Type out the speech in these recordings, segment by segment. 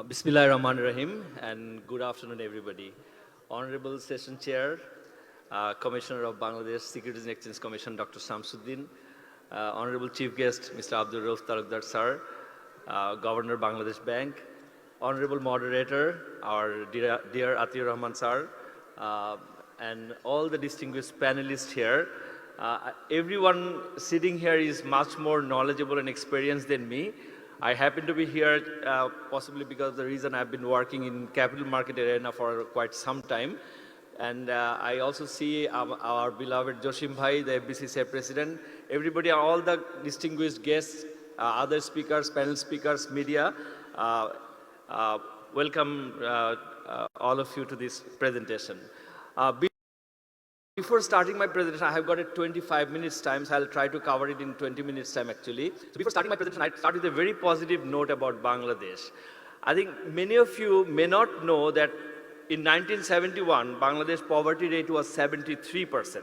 Bismillahirrahmanirrahim, and good afternoon, everybody. Honorable Session Chair, Commissioner of Bangladesh Securities and Exchange Commission, Dr. Shamsuddin, Honorable Chief Guest, Mr. Abdul Rauf Talukdar Sir, Governor Bangladesh Bank, Honorable Moderator, our dear Atiur Rahman Sir, and all the distinguished panelists here. Everyone sitting here is much more knowledgeable and experienced than me. I happen to be here possibly because of the reason I've been working in capital market arena for quite some time. And I also see our beloved Joshim Bhai, the FBCCI president, everybody, all the distinguished guests, other speakers, panel speakers, media. Welcome all of you to this presentation. Before starting my presentation, I have got a 25 minutes time, so I'll try to cover it in 20 minutes time actually. So before starting my presentation, I start with a very positive note about Bangladesh. I think many of you may not know that in 1971, Bangladesh poverty rate was 73%,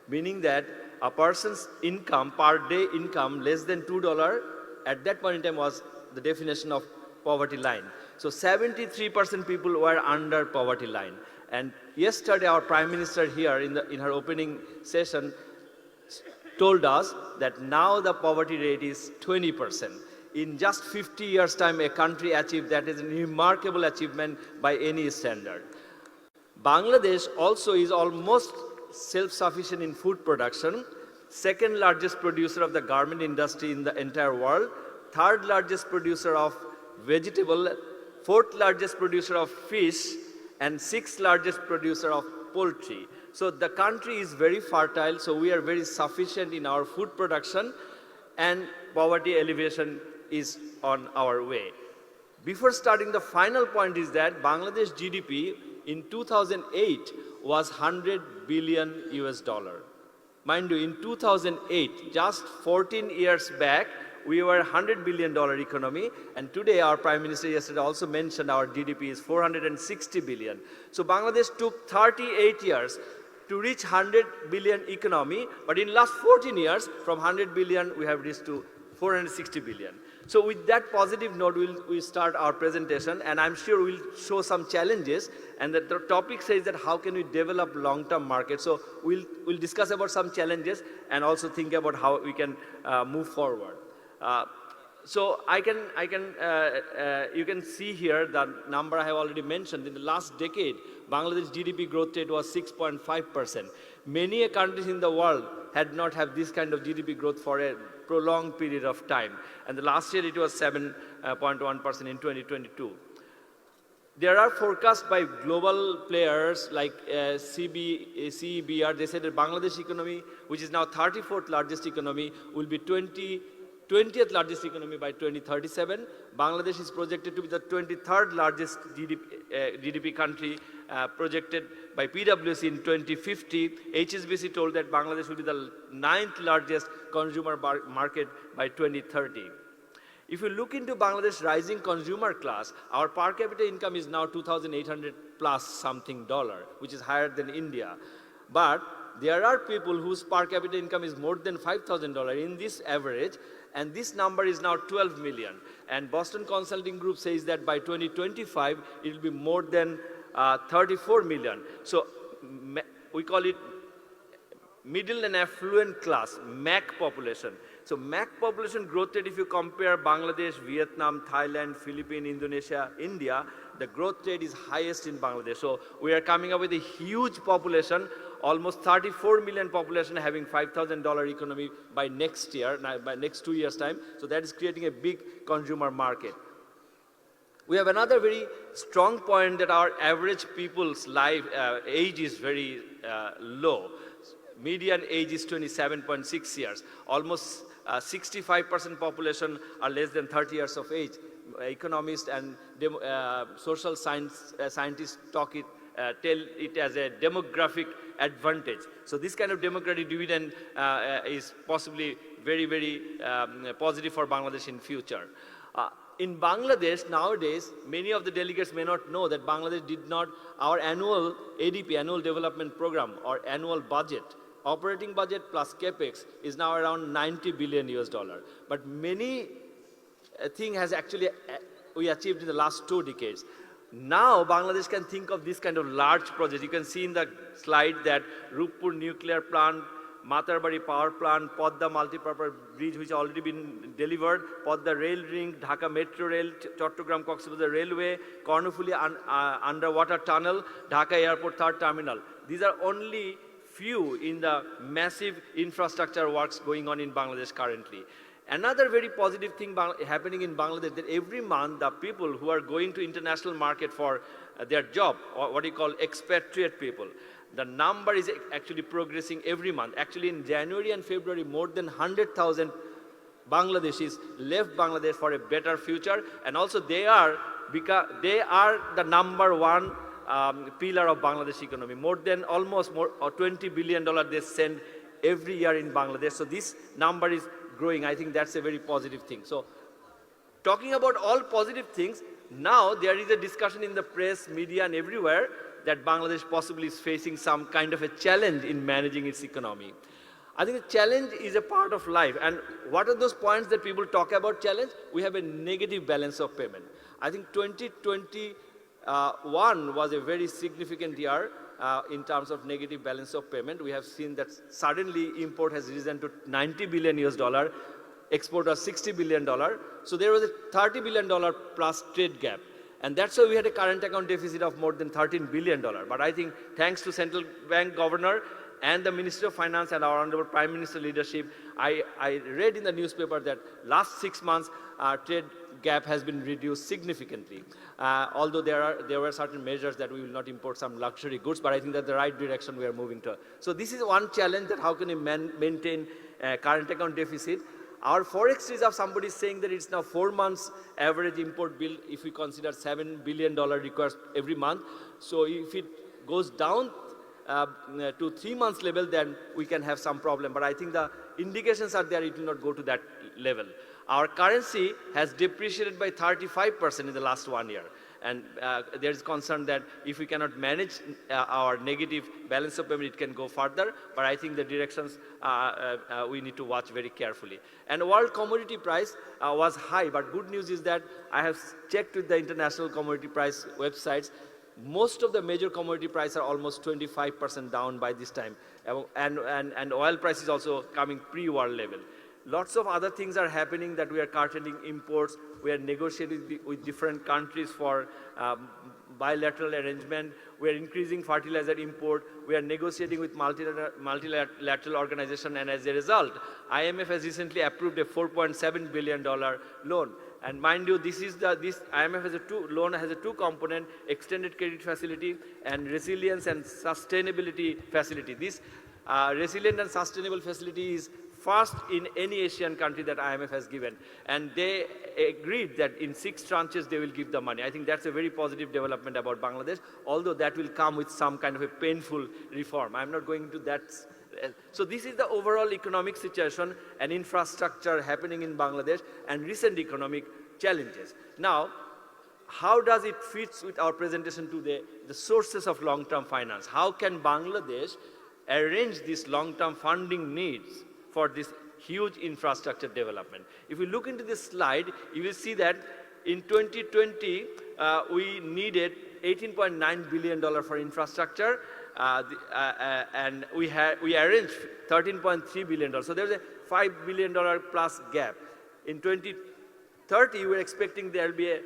meaning that a person's income, per day income less than $2 at that point in time was the definition of poverty line. So 73% people were under poverty line. And yesterday, our Prime Minister here in her opening session told us that now the poverty rate is 20%. In just 50 years' time, a country achieved that is a remarkable achievement by any standard. Bangladesh also is almost self-sufficient in food production, second largest producer of the garment industry in the entire world, third largest producer of vegetable, fourth largest producer of fish, and sixth largest producer of poultry. So the country is very fertile, so we are very sufficient in our food production, and poverty alleviation is on our way. Before starting, the final point is that Bangladesh GDP in 2008 was 100 billion US dollar. Mind you, in 2008, just 14 years back, we were a $100 billion economy, and today our Prime Minister yesterday also mentioned our GDP is 460 billion. So Bangladesh took 38 years to reach 100 billion economy, but in last 14 years, from 100 billion, we have reached to 460 billion. So with that positive note, we'll start our presentation, and I'm sure we'll show some challenges, and the topic says that how can we develop long-term market. So we'll discuss about some challenges and also think about how we can move forward. So you can see here the number I have already mentioned. In the last decade, Bangladesh GDP growth rate was 6.5%. Many countries in the world had not have this kind of GDP growth for a prolonged period of time. And the last year it was 7.1% in 2022. There are forecasts by global players like CEBR. They said that Bangladesh economy, which is now 34th largest economy, will be 20th largest economy by 2037. Bangladesh is projected to be the 23rd largest GDP country projected by PwC in 2050. HSBC told that Bangladesh will be the 9th largest consumer market by 2030. If you look into Bangladesh's rising consumer class, our per capita income is now 2,800 plus something dollar, which is higher than India. But there are people whose per capita income is more than $5,000 in this average, and this number is now 12 million. And Boston Consulting Group says that by 2025, it will be more than 34 million. So we call it middle and affluent class, MAC population. So MAC population growth rate, if you compare Bangladesh, Vietnam, Thailand, Philippines, Indonesia, India, the growth rate is highest in Bangladesh. So we are coming up with a huge population, almost 34 million population having $5,000 economy by next year, by next 2 years' time. So that is creating a big consumer market. We have another very strong point that our average people's life age is very low. Median age is 27.6 years. Almost 65% population are less than 30 years of age. Economists and social scientists tell it as a demographic advantage. So this kind of democratic dividend is possibly very, very positive for Bangladesh in future. In Bangladesh nowadays, many of the delegates may not know that Bangladesh did not, our annual ADP, annual development program, or annual budget, operating budget plus capex is now around 90 billion US dollar. But many thing has actually we achieved in the last 2 decades. Now, Bangladesh can think of this kind of large projects. You can see in the slide that Rupur nuclear plant, Matarbari power plant, Podda multipurpose bridge, which already been delivered, Podda rail ring, Dhaka metro rail, Chattogram Coxbazar railway, Kornofuli underwater tunnel, Dhaka airport third terminal. These are only few in the massive infrastructure works going on in Bangladesh currently. Another very positive thing happening in Bangladesh, that every month the people who are going to international market for their job, or what you call expatriate people, the number is actually progressing every month. Actually, in January and February, more than 100,000 Bangladeshis left Bangladesh for a better future, and also they are the number one pillar of Bangladesh economy. More than almost $20 billion they send every year in Bangladesh. So this number is growing. I think that's a very positive thing. So talking about all positive things, now there is a discussion in the press, media, and everywhere that Bangladesh possibly is facing some kind of a challenge in managing its economy. I think the challenge is a part of life. And what are those points that people talk about challenge? We have a negative balance of payment. I think 2021 was a very significant year in terms of negative balance of payment. We have seen that suddenly import has risen to $90 billion US, export was $60 billion. So there was a $30 billion plus trade gap. And that's why we had a current account deficit of more than $13 billion. But I think thanks to central bank governor and the Ministry of Finance and our Honorable Prime Minister leadership, I read in the newspaper that last 6 months trade gap has been reduced significantly. Although there were certain measures that we will not import some luxury goods, but I think that's the right direction we are moving to. So this is one challenge, that how can you maintain current account deficit. Our forex reserve, somebody is saying that it's now 4 months average import bill if we consider $7 billion requires every month. So if it goes down to 3 months level, then we can have some problem. But I think the indications are there, it will not go to that level. Our currency has depreciated by 35% in the last 1 year. And there is concern that if we cannot manage our negative balance of payment, it can go further. But I think the directions we need to watch very carefully. And world commodity price was high, but good news is that I have checked with the international commodity price websites. Most of the major commodity prices are almost 25% down by this time. And oil price is also coming pre-war level. Lots of other things are happening, that we are curtailing imports. We are negotiating with different countries for bilateral arrangement. We are increasing fertilizer import. We are negotiating with multilateral organization, and as a result, IMF has recently approved a $4.7 billion loan. And mind you, this IMF has loan has a two component: extended credit facility and resilience and sustainability facility. This resilient and sustainable facility is first in any Asian country that IMF has given. And they agreed that in 6 tranches they will give the money. I think that's a very positive development about Bangladesh, although that will come with some kind of a painful reform. I'm not going into that. So this is the overall economic situation and infrastructure happening in Bangladesh and recent economic challenges. Now, how does it fit with our presentation to the sources of long-term finance? How can Bangladesh arrange these long-term funding needs for this huge infrastructure development? If we look into this slide, you will see that in 2020, we needed $18.9 billion for infrastructure, and we arranged $13.3 billion. So there's a $5 billion plus gap. In 2030, we're expecting there will be a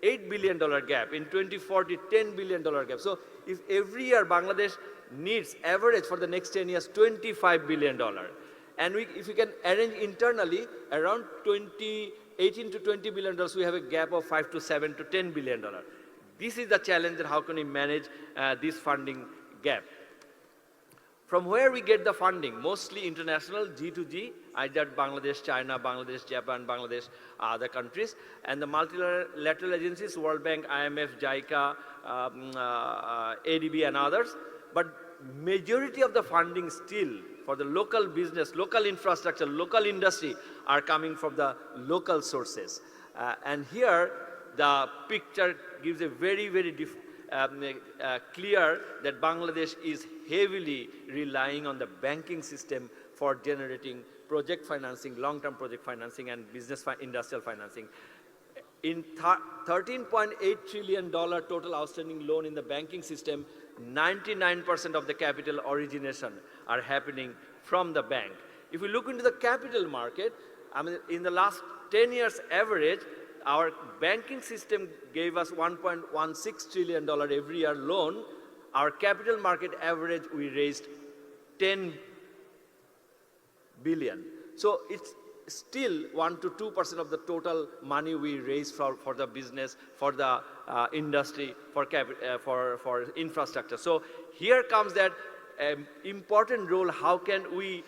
$8 billion gap. In 2040, $10 billion gap. So if every year Bangladesh needs average for the next 10 years, $25 billion. And if we can arrange internally around 18 to $20 billion, we have a gap of $5 to $7 to $10 billion. This is the challenge, that how can we manage this funding gap. From where we get the funding? Mostly international, G2G, either Bangladesh, China, Bangladesh, Japan, Bangladesh, other countries. And the multilateral agencies, World Bank, IMF, JICA, ADB and others. But majority of the funding still for the local business, local infrastructure, local industry are coming from the local sources. And here the picture gives a very, very clear that Bangladesh is heavily relying on the banking system for generating project financing, long-term project financing and industrial financing. In $13.8 trillion total outstanding loan in the banking system, 99% of the capital origination are happening from the bank. If we look into the capital market, I mean, in the last 10 years average, our banking system gave us $1.16 trillion every year loan. Our capital market average, we raised 10 billion. So it's still 1 to 2% of the total money we raise for the business, for the industry, for infrastructure. So here comes that important role. How can we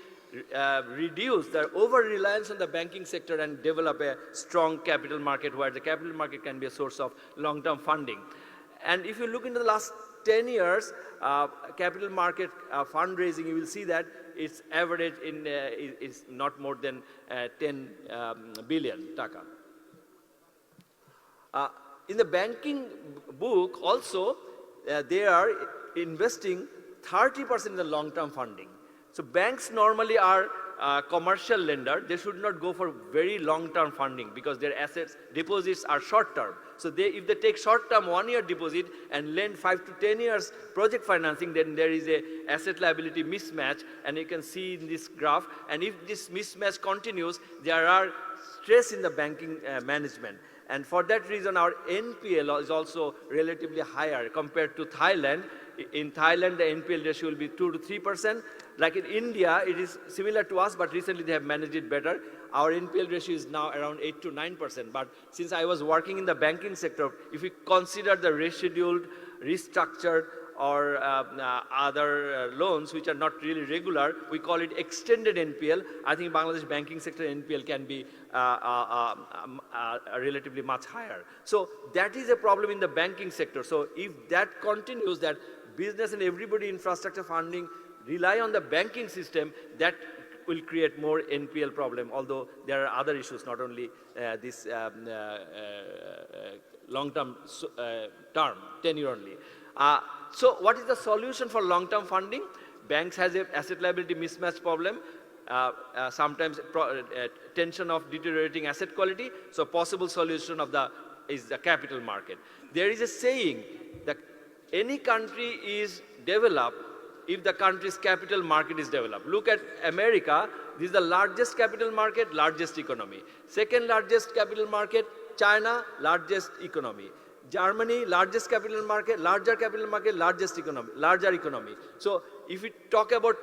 reduce the over-reliance on the banking sector and develop a strong capital market where the capital market can be a source of long-term funding? And if you look into the last 10 years, capital market fundraising, you will see that its average is not more than 10 billion taka. In the banking book also, they are investing 30% in the long-term funding. So banks normally are commercial lender. They should not go for very long-term funding because their deposits are short-term. So if they take short-term 1-year deposit and lend 5 to 10 years project financing, then there is a asset liability mismatch, and you can see in this graph. And if this mismatch continues, there are stress in the banking management. And for that reason, our NPL is also relatively higher compared to Thailand. In Thailand, the NPL ratio will be 2 to 3%. Like in India, it is similar to us, but recently they have managed it better. Our NPL ratio is now around 8 to 9%. But since I was working in the banking sector, if we consider the rescheduled, restructured, or other loans which are not really regular, we call it extended NPL. I think Bangladesh banking sector NPL can be relatively much higher. So that is a problem in the banking sector. So if that continues, that business and everybody infrastructure funding rely on the banking system, that will create more NPL problem, although there are other issues, not only this long-term term, tenure only. So what is the solution for long-term funding? Banks has an asset liability mismatch problem, sometimes tension of deteriorating asset quality. So possible solution is the capital market. There is a saying that any country is developed if the country's capital market is developed. Look at America. This is the largest capital market, largest economy. Second largest capital market, China, largest economy. Germany, largest capital market, larger capital market, largest economy, larger economy. So if we talk about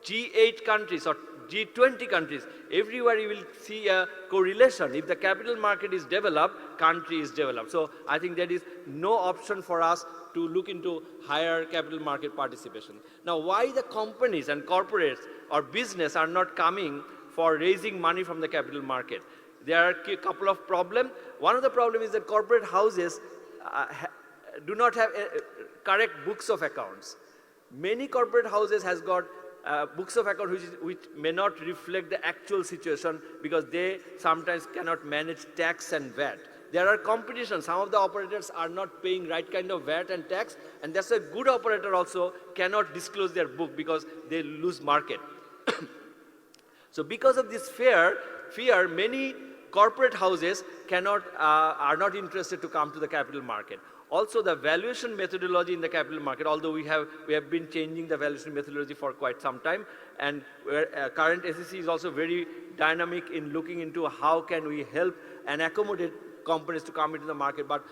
G8 countries or G20 countries, everywhere you will see a correlation. If the capital market is developed, country is developed. So I think there is no option for us to look into higher capital market participation. Now, why the companies and corporates or business are not coming for raising money from the capital market? There are a couple of problems. One of the problems is that corporate houses do not have correct books of accounts. Many corporate houses has got books of account which may not reflect the actual situation because they sometimes cannot manage tax and VAT. There are competitions. Some of the operators are not paying right kind of VAT and tax, and that's a good operator also cannot disclose their book because they lose market. So because of this fear, many corporate houses are not interested to come to the capital market. Also, the valuation methodology in the capital market, although we have been changing the valuation methodology for quite some time, and current SEC is also very dynamic in looking into how can we help and accommodate companies to come into the market. But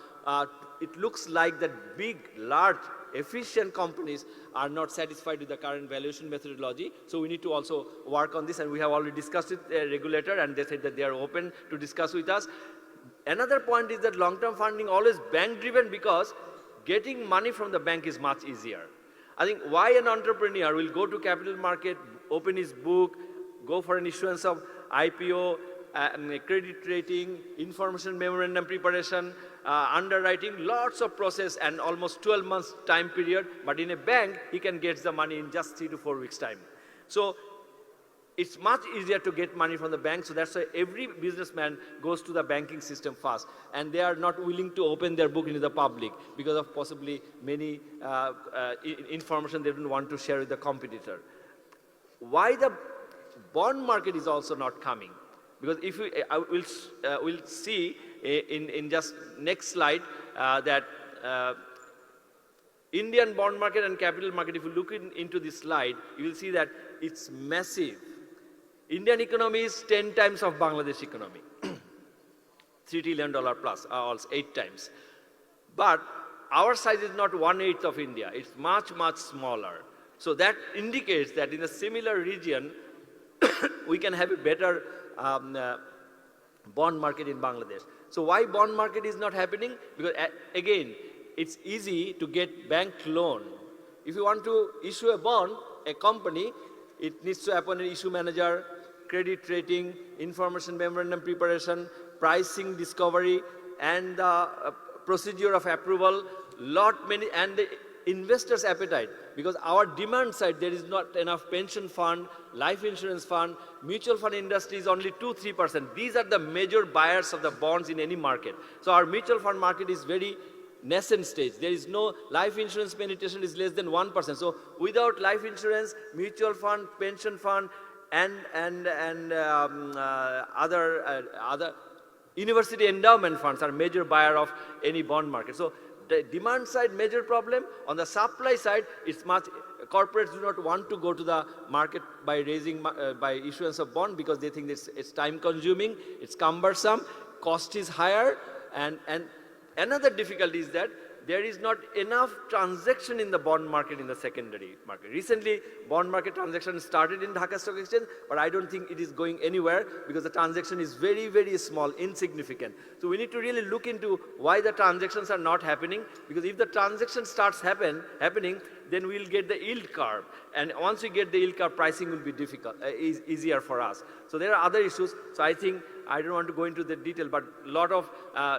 it looks like that big, large, efficient companies are not satisfied with the current valuation methodology. So we need to also work on this, and we have already discussed with the regulator, and they said that they are open to discuss with us. Another point is that long-term funding always bank-driven because getting money from the bank is much easier. I think why an entrepreneur will go to capital market, open his book, go for an issuance of IPO, credit rating, information memorandum preparation, underwriting, lots of process and almost 12 months time period. But in a bank, he can get the money in just 3 to 4 weeks time. So it's much easier to get money from the bank. So that's why every businessman goes to the banking system first. And they are not willing to open their book into the public because of possibly many information they don't want to share with the competitor. Why the bond market is also not coming? Because if we'll see in just next slide that Indian bond market and capital market, if you look into this slide, you will see that it's massive. Indian economy is 10 times of Bangladesh economy. $3 trillion plus, also 8 times. But our size is not 1/8 of India. It's much, much smaller. So that indicates that in a similar region, we can have a better bond market in Bangladesh. So why bond market is not happening? Because again, it's easy to get bank loan. If you want to issue a bond, a company, it needs to appoint an issue manager, credit rating, information memorandum preparation, pricing discovery, and the procedure of approval, and the investors' appetite. Because our demand side, there is not enough pension fund, life insurance fund, mutual fund industry is only 2-3%. These are the major buyers of the bonds in any market. So our mutual fund market is very nascent stage. There is no life insurance penetration is less than 1%. So without life insurance, mutual fund, pension fund, and other university endowment funds are major buyer of any bond market. So the demand side, major problem. On the supply side, it's much, corporates do not want to go to the market by raising, by issuance of bond because they think it's time consuming, it's cumbersome, cost is higher, and another difficulty is that there is not enough transaction in the bond market in the secondary market. Recently, bond market transaction started in Dhaka Stock Exchange, but I don't think it is going anywhere because the transaction is very, very small, insignificant. So we need to really look into why the transactions are not happening, because if the transaction starts happening, then we'll get the yield curve. And once we get the yield curve, pricing will be easier for us. So there are other issues. So I think, I don't want to go into the detail, but a lot of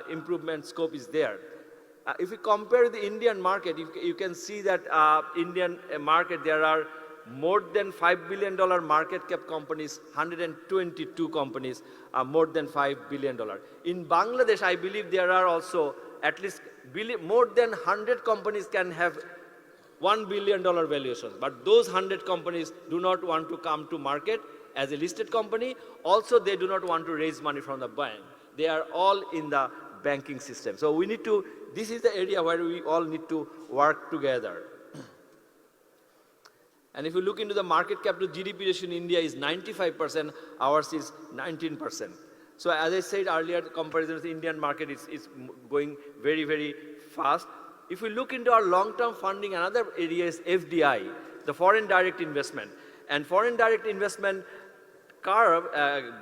improvement scope is there. If you compare the Indian market, you can see that Indian market, there are more than $5 billion market cap companies, 122 companies, more than $5 billion. In Bangladesh, I believe there are also at least more than 100 companies can have $1 billion valuations. But those 100 companies do not want to come to market as a listed company. Also, they do not want to raise money from the bank. They are all in the banking system. So we need to, this is the area where we all need to work together. And if you look into the market cap to GDP ratio in India is 95%, ours is 19%. So as I said earlier, the comparison with the Indian market is going very, very fast. If we look into our long-term funding, another area is FDI, the foreign direct investment. And foreign direct investment curve,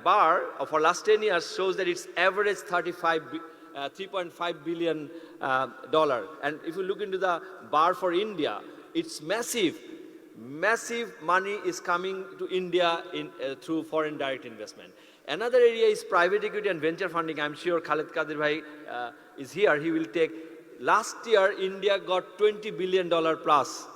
bar for last 10 years shows that it's average $3.5 billion. And if you look into the bar for India, it's massive. Massive money is coming to India through foreign direct investment. Another area is private equity and venture funding. I'm sure Khaled Kadir Bhai is here. He will take. Last year, India got $20 billion plus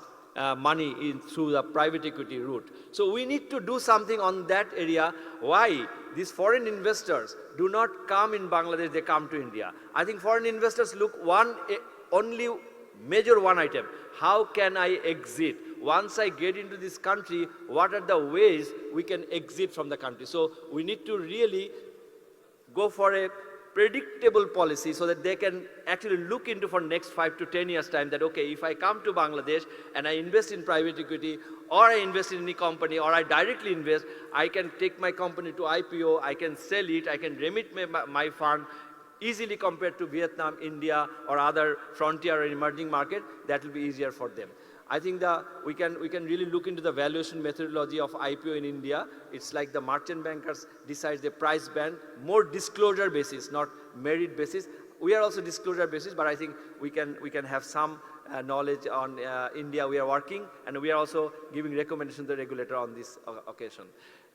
money through the private equity route. So we need to do something on that area. Why? These foreign investors do not come in Bangladesh, they come to India. I think foreign investors look only major one item. How can I exit? Once I get into this country, what are the ways we can exit from the country? So we need to really go for a predictable policy so that they can actually look into for next 5 to 10 years time that, okay, if I come to Bangladesh and I invest in private equity or I invest in any company or I directly invest, I can take my company to IPO, I can sell it, I can remit my fund easily compared to Vietnam, India or other frontier or emerging market. That will be easier for them. I think we can really look into the valuation methodology of IPO in India. It's like the merchant bankers decide the price band, more disclosure basis, not merit basis. We are also disclosure basis, but I think we can have some knowledge on India. We are working, and we are also giving recommendations to the regulator on this occasion.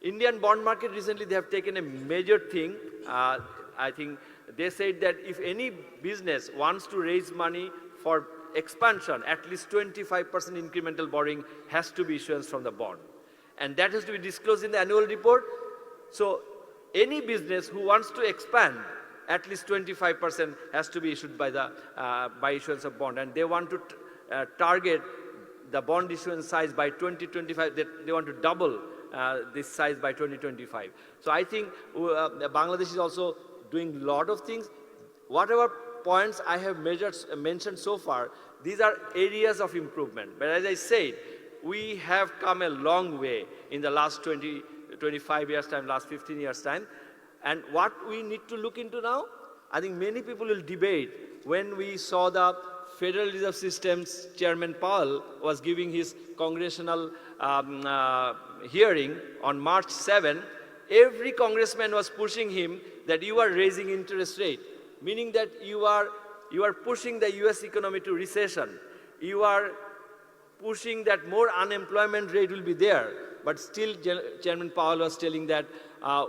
Indian bond market recently they have taken a major thing. I think they said that if any business wants to raise money for expansion, at least 25% incremental borrowing has to be issuance from the bond. And that has to be disclosed in the annual report. So any business who wants to expand, at least 25% has to be issued by issuance of bond. And they want to target the bond issuance size by 2025. They want to double this size by 2025. So I think Bangladesh is also doing a lot of things. whatever points I have mentioned so far, these are areas of improvement. But as I said, we have come a long way in the last 25 years time, last 15 years time. And what we need to look into now, I think many people will debate when we saw the Federal Reserve System's Chairman Powell was giving his congressional hearing on March 7, every congressman was pushing him that you are raising interest rate, meaning that you are pushing the US economy to recession. You are pushing that more unemployment rate will be there. But still, Chairman Powell was telling that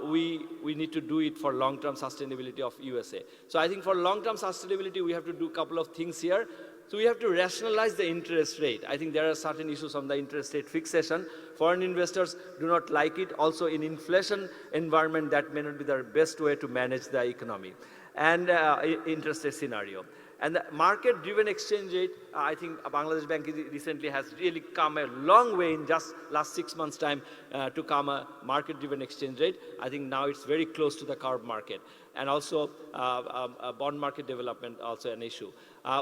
we need to do it for long-term sustainability of USA. So I think for long-term sustainability, we have to do a couple of things here. So we have to rationalize the interest rate. I think there are certain issues on the interest rate fixation. Foreign investors do not like it. Also in inflation environment, that may not be the best way to manage the economy and interest rate scenario. And the market-driven exchange rate, I think Bangladesh Bank recently has really come a long way in just last 6 months' time to come a market-driven exchange rate. I think now it's very close to the curve market. And also bond market development, also an issue.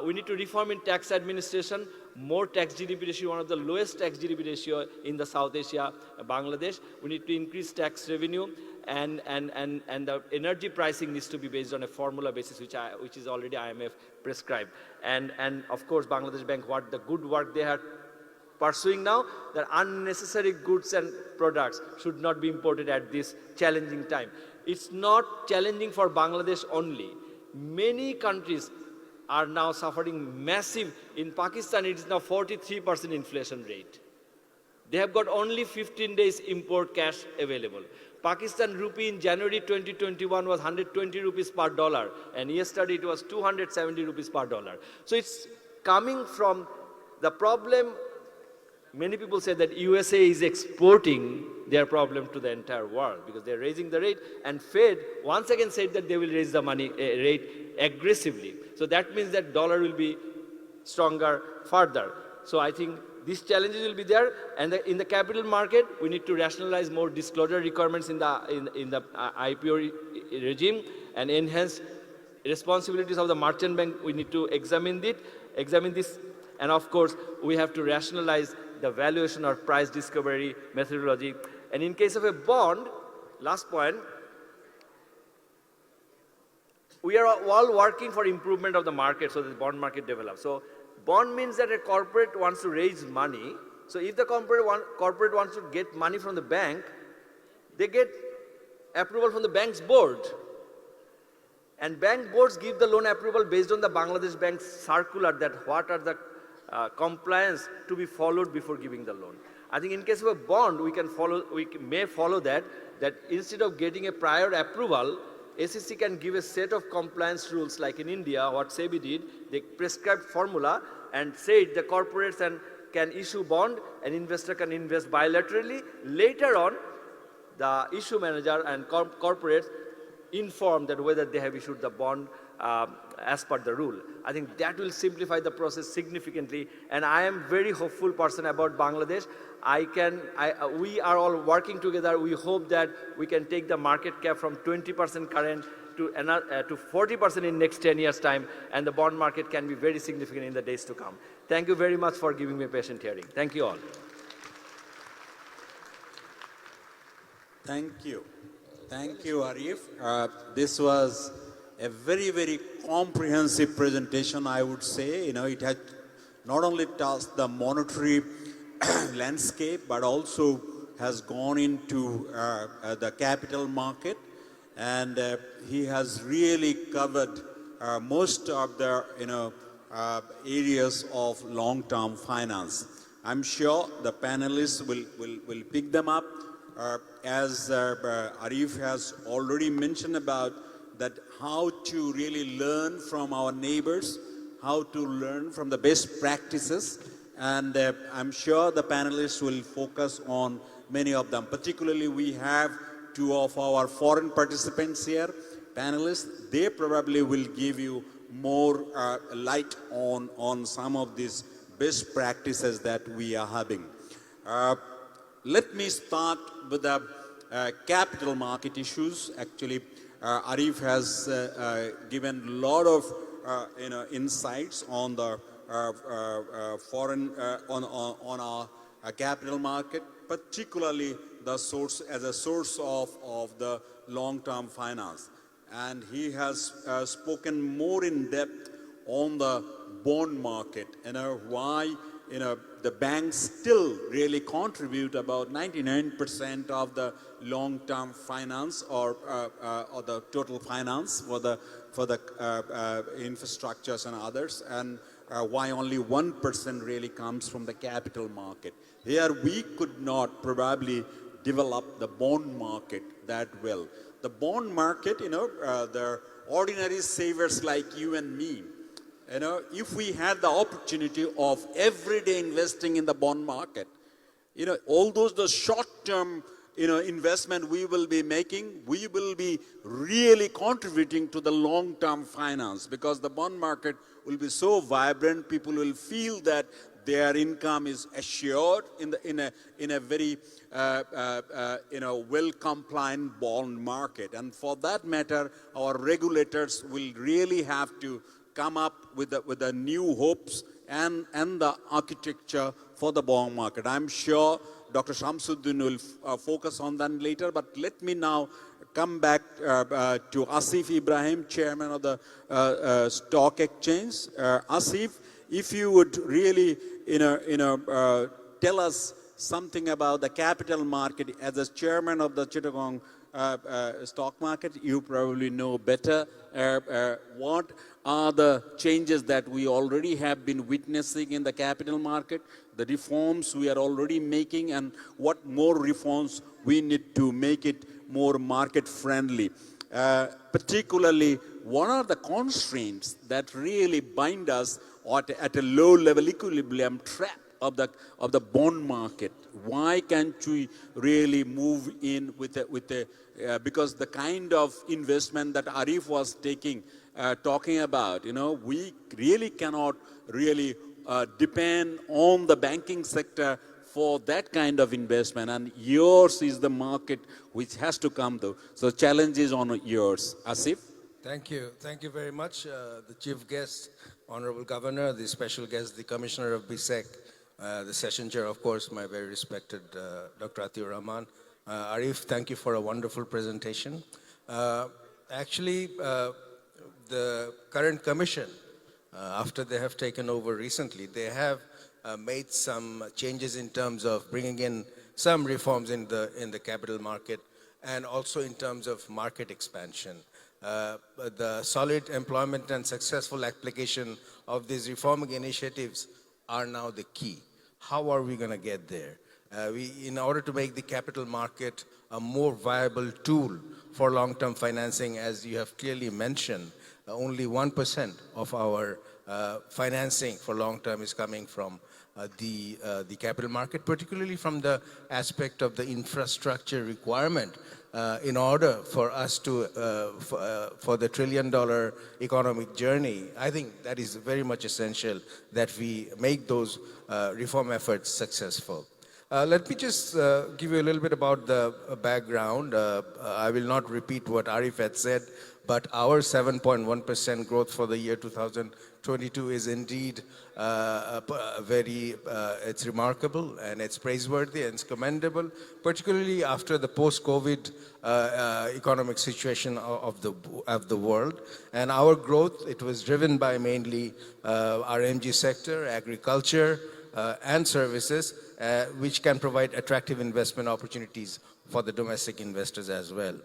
We need to reform in tax administration, more tax GDP ratio, one of the lowest tax GDP ratio in the South Asia, Bangladesh. We need to increase tax revenue. And the energy pricing needs to be based on a formula basis, which is already IMF prescribed. And of course, Bangladesh Bank, what the good work they are pursuing now, that unnecessary goods and products should not be imported at this challenging time. It's not challenging for Bangladesh only. Many countries are now suffering massive. In Pakistan, it is now 43% inflation rate. They have got only 15 days import cash available. Pakistan rupee in January 2021 was 120 rupees per dollar, and yesterday it was 270 rupees per dollar. So it's coming from the problem. Many people say that USA is exporting their problem to the entire world because they're raising the rate, and Fed once again said that they will raise the money rate aggressively. So that means that dollar will be stronger further. So I think these challenges will be there, and in the capital market, we need to rationalize more disclosure requirements in the IPO regime and enhance responsibilities of the merchant bank. We need to examine this, and of course, we have to rationalize the valuation or price discovery methodology. And in case of a bond, last point, we are all working for improvement of the market so that the bond market develops. So bond means that a corporate wants to raise money. So if the corporate wants to get money from the bank, they get approval from the bank's board. And bank boards give the loan approval based on the Bangladesh Bank's circular that what are the compliance to be followed before giving the loan. I think in case of a bond, we may follow that instead of getting a prior approval, SEC can give a set of compliance rules like in India, what SEBI did, they prescribed formula and said the corporates can issue bond, an investor can invest bilaterally. Later on, the issue manager and corporates inform that whether they have issued the bond as per the rule. I think that will simplify the process significantly, and I am very hopeful person about Bangladesh. We are all working together. We hope that we can take the market cap from 20% current to 40% in next 10 years' time, and the bond market can be very significant in the days to come. Thank you very much for giving me a patient hearing. Thank you all. Thank you. Thank you, Arif. This was a very, very comprehensive presentation, I would say. It had not only touched the monetary landscape, but also has gone into the capital market. And he has really covered most of the areas of long-term finance. I'm sure the panelists will pick them up. As Arif has already mentioned about that how to really learn from our neighbors, how to learn from the best practices, and I'm sure the panelists will focus on many of them. Particularly, we have two of our foreign participants here, panelists. They probably will give you more light on some of these best practices that we are having. Let me start with the capital market issues. Actually, Arif has given a lot of insights on the foreign on our capital market, particularly the source as a source of the long-term finance. And he has spoken more in depth on the bond market, why the banks still really contribute about 99% of the long-term finance or the total finance for the infrastructures and others, and why only 1% really comes from the capital market. Here we could not probably develop the bond market that well. The bond market, the ordinary savers like you and me, if we had the opportunity of everyday investing in the bond market, all the short-term, investment we will be making, we will be really contributing to the long-term finance, because the bond market will be so vibrant, people will feel that their income is assured in a very well-compliant bond market. And for that matter, our regulators will really have to come up with the new hopes and the architecture for the bond market. I'm sure Dr. Shamsuddin will focus on that later, but let me now come back to Asif Ibrahim, Chairman of the Stock Exchange. Asif, if you would really, tell us something about the capital market as a chairman of the Chittagong stock market. You probably know better. What are the changes that we already have been witnessing in the capital market, the reforms we are already making, and what more reforms we need to make it more market friendly? Particularly, what are the constraints that really bind us at a low level equilibrium trap of the bond market? Why can't we really move in because the kind of investment that Arif was talking about, we really cannot really depend on the banking sector for that kind of investment, and yours is the market which has to come though. So challenge is on yours. Asif? Thank you. Thank you very much, the Chief Guest, Honorable Governor, the special guest, the Commissioner of BSEC, the Session Chair, of course, my very respected Dr. Atiur Rahman. Arif, thank you for a wonderful presentation. Actually, the current Commission, after they have taken over recently, they have made some changes in terms of bringing in some reforms in the capital market, and also in terms of market expansion. The solid employment and successful application of these reforming initiatives are now the key. How are we going to get there? In order to make the capital market a more viable tool for long-term financing, as you have clearly mentioned, only 1% of our financing for long-term is coming from the capital market, particularly from the aspect of the infrastructure requirement in order for us to, for the trillion-dollar economic journey. I think that is very much essential that we make those reform efforts successful. Let me just give you a little bit about the background. I will not repeat what Arif had said, but our 7.1% growth for the year 2022 is indeed it's remarkable, and it's praiseworthy, and it's commendable, particularly after the post-COVID economic situation of the world. And our growth, it was driven by mainly our MG sector, agriculture, and services, which can provide attractive investment opportunities for the domestic investors as well.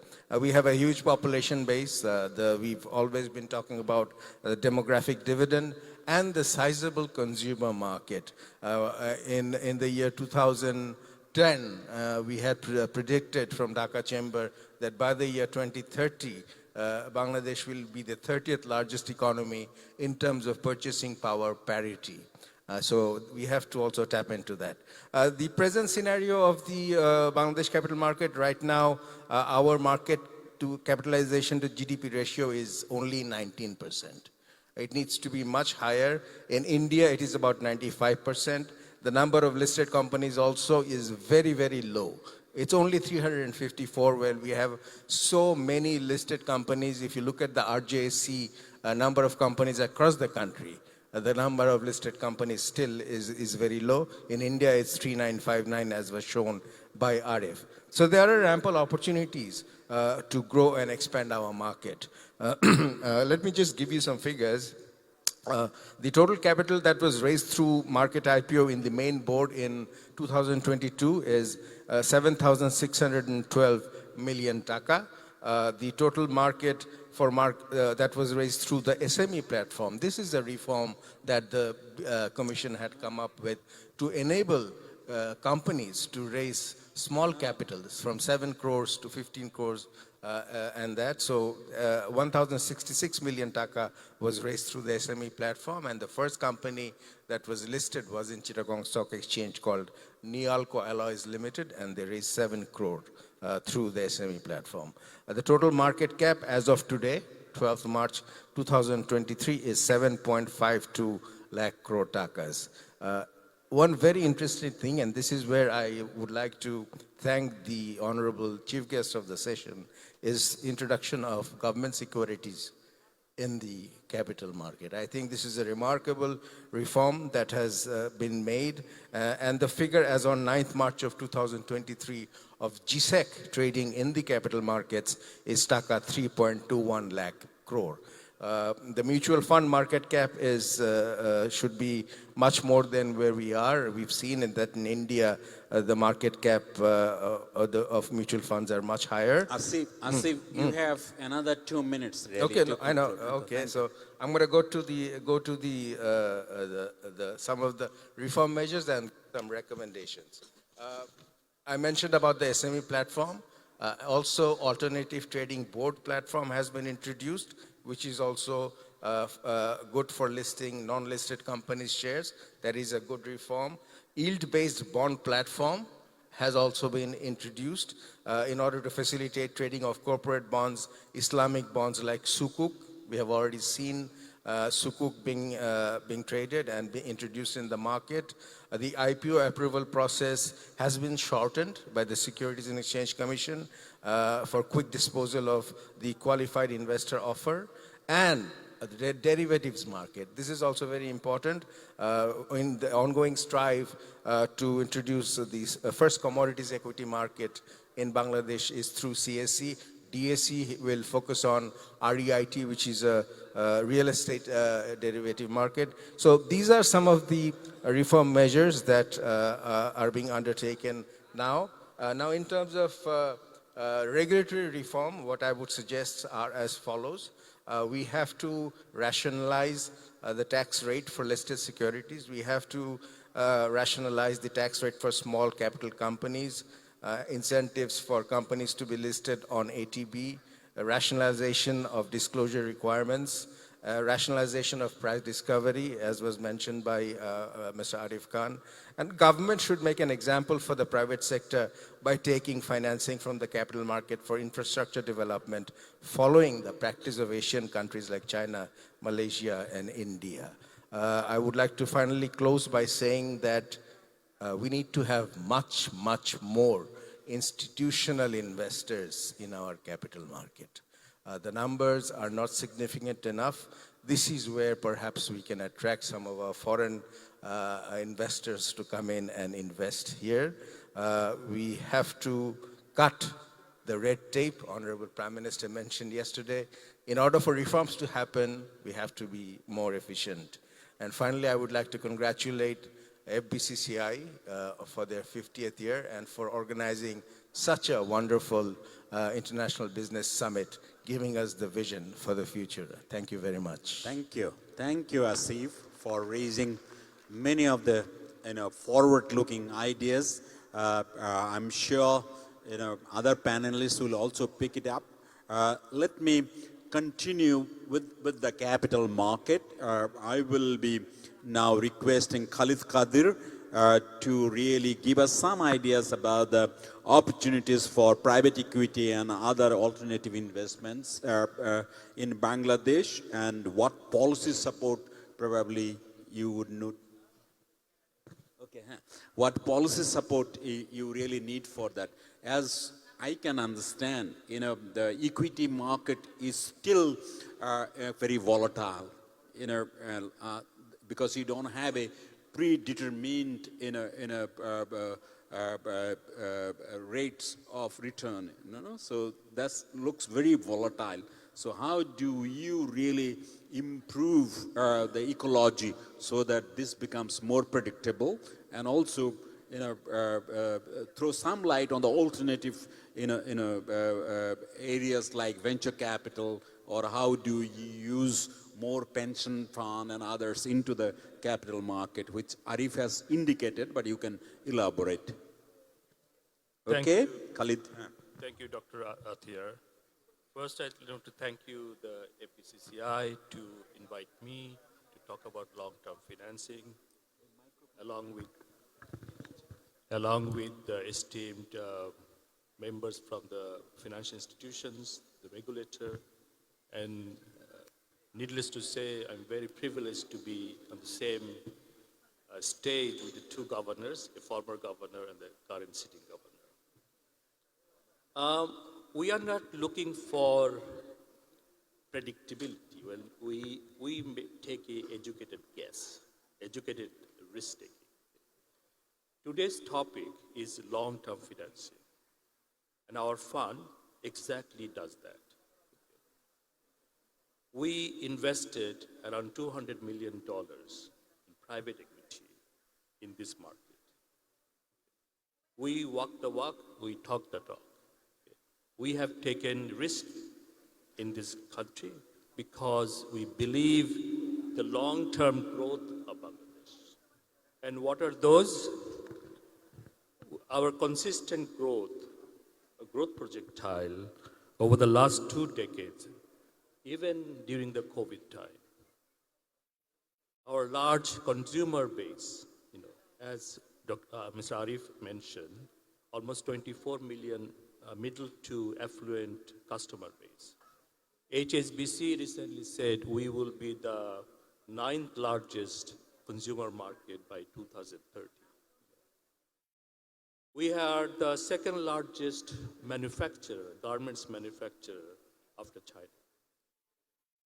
We have a huge population base. We've always been talking about the demographic dividend and the sizable consumer market. In the year 2010, we had predicted from Dhaka Chamber that by the year 2030, Bangladesh will be the 30th largest economy in terms of purchasing power parity. So we have to also tap into that. The present scenario of the Bangladesh capital market right now, our market to capitalization to GDP ratio is only 19%. It needs to be much higher. In India, it is about 95%. The number of listed companies also is very, very low. It's only 354 where we have so many listed companies. If you look at the RJC number of companies across the country, the number of listed companies still is very low. In India, it's 3959 as was shown by RF. So there are ample opportunities to grow and expand our market. Let me just give you some figures. The total capital that was raised through market IPO in the main board in 2022 is 7,612 million taka. The total market for that was raised through the SME platform. This is a reform that the Commission had come up with to enable companies to raise small capitals from 7 crores to 15 crores and that. So 1,066 million taka was raised through the SME platform, and the first company that was listed was in Chittagong Stock Exchange called Nialco Alloys Limited, and they raised 7 crore through the SME platform. The total market cap as of today, 12th March 2023, is 7.52 lakh crore takas. One very interesting thing, and this is where I would like to thank the Honorable Chief Guest of the session, is introduction of government securities in the capital market. I think this is a remarkable reform that has been made, and the figure as on 9th March of 2023 of GSEC trading in the capital markets is taka 3.21 lakh crore. The mutual fund market cap is should be much more than where we are. We've seen that in India, the market cap of mutual funds are much higher. Asif, you have another 2 minutes ready. Okay, no, I know. Okay, so I'm going to go to the some of the reform measures and some recommendations. I mentioned about the SME platform. Also, alternative trading board platform has been introduced, which is also good for listing non-listed companies' shares. That is a good reform. Yield-based bond platform has also been introduced in order to facilitate trading of corporate bonds, Islamic bonds like Sukuk. We have already seen Sukuk being traded and being introduced in the market. The IPO approval process has been shortened by the Securities and Exchange Commission for quick disposal of the qualified investor offer, and the derivatives market. This is also very important in the ongoing strive to introduce the first commodities equity market in Bangladesh is through CSE. DSE will focus on REIT, which is a real estate derivative market. So these are some of the reform measures that are being undertaken now. Now, in terms of regulatory reform, what I would suggest are as follows. We have to rationalize the tax rate for listed securities. We have to rationalize the tax rate for small capital companies, incentives for companies to be listed on ATB, rationalization of disclosure requirements, rationalization of price discovery, as was mentioned by Mr. Arif Khan. And government should make an example for the private sector by taking financing from the capital market for infrastructure development, following the practice of Asian countries like China, Malaysia, and India. I would like to finally close by saying that we need to have much, much more institutional investors in our capital market. The numbers are not significant enough. This is where perhaps we can attract some of our foreign investors to come in and invest here. We have to cut the red tape, Honorable Prime Minister mentioned yesterday. In order for reforms to happen, we have to be more efficient. And finally, I would like to congratulate FBCCI for their 50th year and for organizing such a wonderful international business summit, giving us the vision for the future. Thank you very much. Thank you. Thank you, Asif, for raising many of the forward-looking ideas. I'm sure other panelists will also pick it up. Let me continue with the capital market. I will be now requesting Khalid Qadir to really give us some ideas about the opportunities for private equity and other alternative investments in Bangladesh, and what policy support probably you would need. Okay, huh. What policy support you really need for that? As I can understand, the equity market is still very volatile, because you don't have a predetermined, rates of return. So that looks very volatile. So how do you really improve the ecology so that this becomes more predictable, and also throw some light on the alternative areas like venture capital, or how do you use more pension fund and others into the capital market, which Arif has indicated, but you can elaborate. Thank Okay, you. Khalid. Thank you, Dr. Athir. First, I'd like to thank you, the APCCI, to invite me to talk about long-term financing, along with the esteemed members from the financial institutions, the regulator, and needless to say, I'm very privileged to be on the same stage with the two governors, a former governor and the current sitting governor. We are not looking for predictability. Well, we take an educated guess, educated risk-taking. Today's topic is long-term financing, and our fund exactly does that. We invested around $200 million in private equity in this market. We walk the walk, we talk the talk. We have taken risk in this country because we believe the long-term growth of Bangladesh. And what are those? Our consistent growth, a growth projectile over the last 2 decades, even during the COVID time. Our large consumer base, as Mr. Arif mentioned, almost 24 million middle to affluent customer base. HSBC recently said we will be the 9th largest consumer market by 2030. We are the 2nd largest manufacturer, garments manufacturer after China.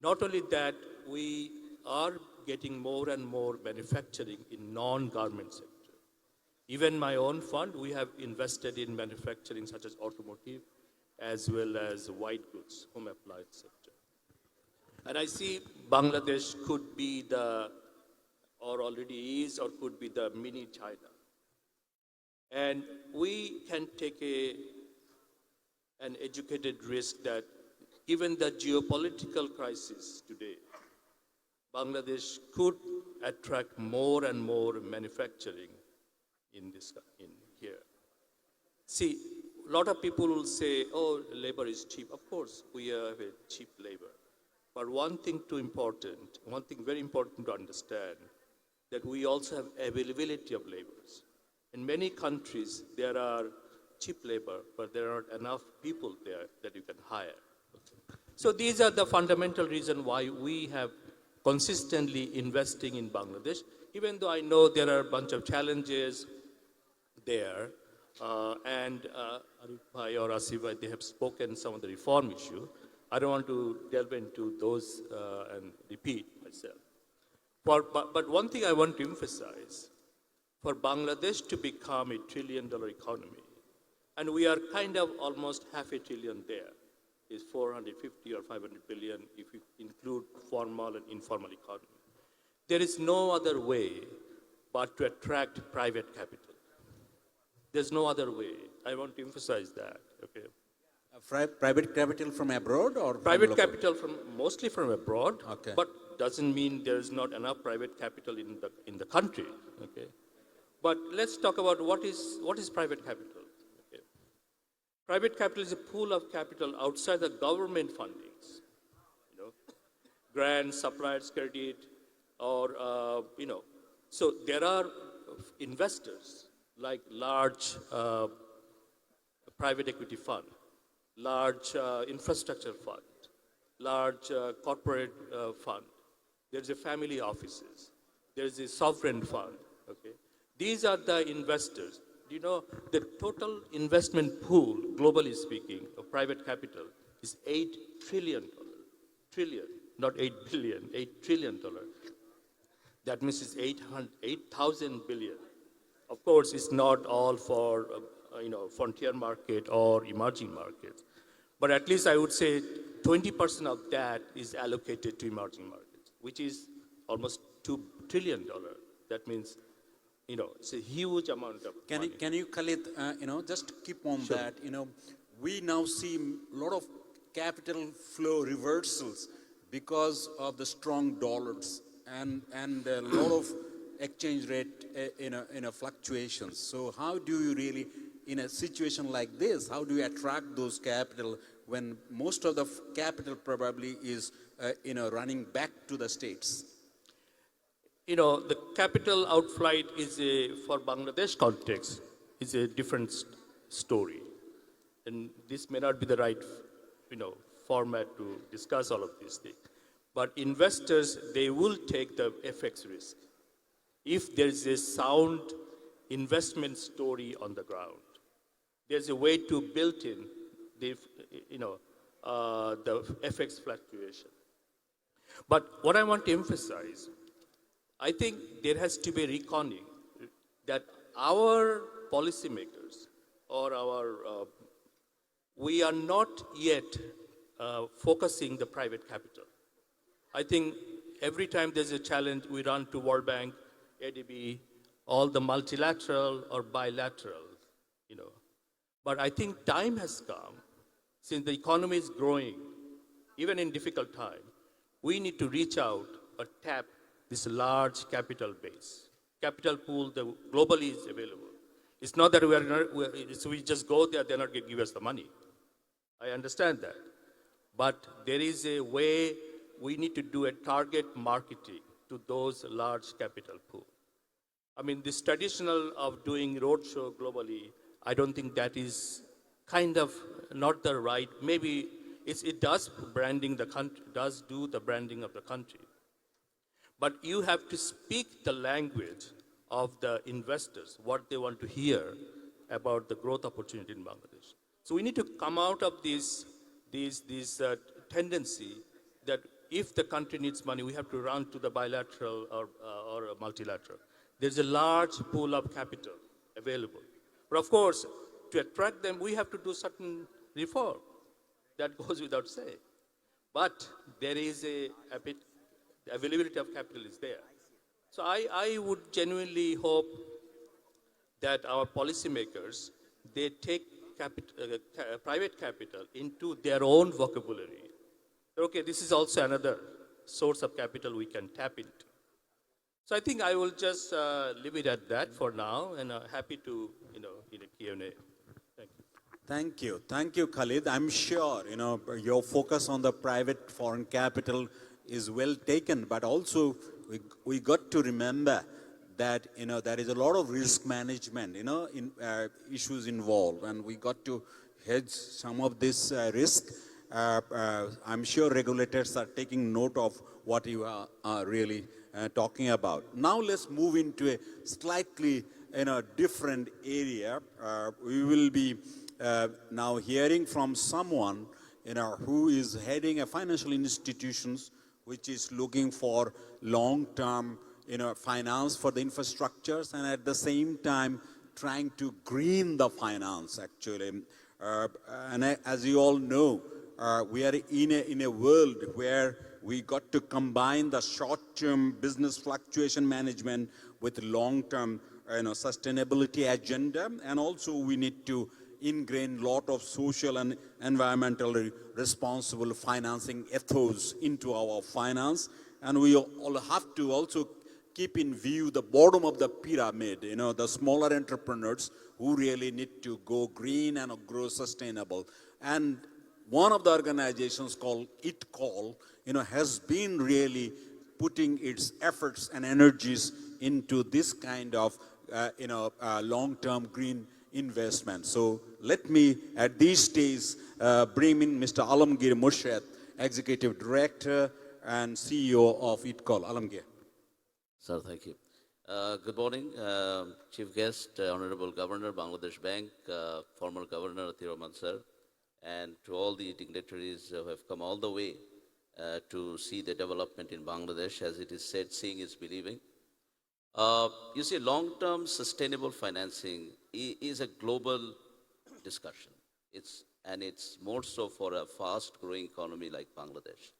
Not only that, we are getting more and more manufacturing in non-garment sector. Even my own fund, we have invested in manufacturing such as automotive, as well as white goods, home appliance sector. And I see Bangladesh could be or already is, or could be the mini China. And we can take an educated risk that given the geopolitical crisis today, Bangladesh could attract more and more manufacturing in here. See, a lot of people will say, oh, labor is cheap. Of course, we have a cheap labor. But one thing very important to understand, that we also have availability of laborers. In many countries, there are cheap labor, but there aren't enough people there that you can hire. So these are the fundamental reasons why we have consistently investing in Bangladesh, even though I know there are a bunch of challenges there, and Arif Bhai or Asif Bhai, they have spoken some of the reform issue. I don't want to delve into those and repeat myself. But one thing I want to emphasize, for Bangladesh to become a $1 trillion economy, and we are kind of almost $500 billion there, is 450 or 500 billion if you include formal and informal economy. There is no other way but to attract private capital. There's no other way. I want to emphasize that. Okay. Private capital from abroad, or private capital mostly from abroad, okay, but doesn't mean there is not enough private capital in the country. Okay. But let's talk about what is private capital. Okay. Private capital is a pool of capital outside the government fundings, grants, suppliers credit, or So there are investors like large private equity fund, large infrastructure fund, large corporate fund. There's a family offices. There's a sovereign fund. Okay, These are the investors. You know, the total investment pool, globally speaking, of private capital is $8 trillion. Trillion, not 8 billion, $8 trillion. That means it's 8,000 billion. Of course, it's not all for frontier market or emerging markets, but at least I would say 20% of that is allocated to emerging markets, which is almost $2 trillion. That means, it's a huge amount of money. Can you, Khalid, just keep on Sure. that, we now see a lot of capital flow reversals because of the strong dollars and a lot of exchange rate, fluctuations. So how do you really, in a situation like this, how do you attract those capital when most of the capital probably is, running back to the states? The capital outflight is for Bangladesh context, is a different story. And this may not be the right, format to discuss all of these things. But investors, they will take the FX risk if there is a sound investment story on the ground. There's a way to build in the FX fluctuation. But what I want to emphasize, I think there has to be reckoning that our policymakers or we are not yet focusing the private capital. I think every time there's a challenge, we run to World Bank, ADB, all the multilateral or bilateral, But I think time has come, since the economy is growing, even in difficult time, we need to reach out or tap this large capital base. Capital pool globally is available. It's not that we just go there, they're not going to give us the money. I understand that. But there is a way we need to do a target marketing to those large capital pool. I mean, this traditional of doing roadshow globally, I don't think that is kind of not the right, maybe it does branding the country, does do the branding of the country. But you have to speak the language of the investors, what they want to hear about the growth opportunity in Bangladesh. So we need to come out of this tendency that if the country needs money, we have to run to the bilateral or multilateral. There's a large pool of capital available. But of course, to attract them, we have to do certain reform. That goes without saying. But there is the availability of capital is there. So I would genuinely hope that our policymakers, they take private capital into their own vocabulary. Okay, this is also another source of capital we can tap into. So I think I will just leave it at that for now, and happy to, in a Q&A. Thank you. Thank you. Thank you, Khalid. I'm sure, your focus on the private foreign capital is well taken, but also we got to remember that, there is a lot of risk management, issues involved, and we got to hedge some of this risk. I'm sure regulators are taking note of what you are really talking about. Now let's move into a slightly, different area. We will be now hearing from someone, who is heading a financial institutions which is looking for long-term, finance for the infrastructures, and at the same time trying to green the finance, actually. And as you all know, we are in a world where we got to combine the short-term business fluctuation management with long-term, sustainability agenda, and also we need to ingrain a lot of social and environmentally responsible financing ethos into our finance. And we all have to also keep in view the bottom of the pyramid, the smaller entrepreneurs who really need to go green and grow sustainable. And one of the organizations called ITCOL, has been really putting its efforts and energies into this kind of, long-term green investment. So let me, at this stage, bring in Mr. Alamgir Murshid, Executive Director and CEO of ITCOL. Alamgir. Sir, thank you. Good morning, Chief Guest, Honorable Governor, Bangladesh Bank, former Governor Atir Rahman sir, and to all the dignitaries who have come all the way to see the development in Bangladesh. As it is said, seeing is believing. You see, long-term sustainable financing is a global discussion. It's more so for a fast-growing economy like Bangladesh,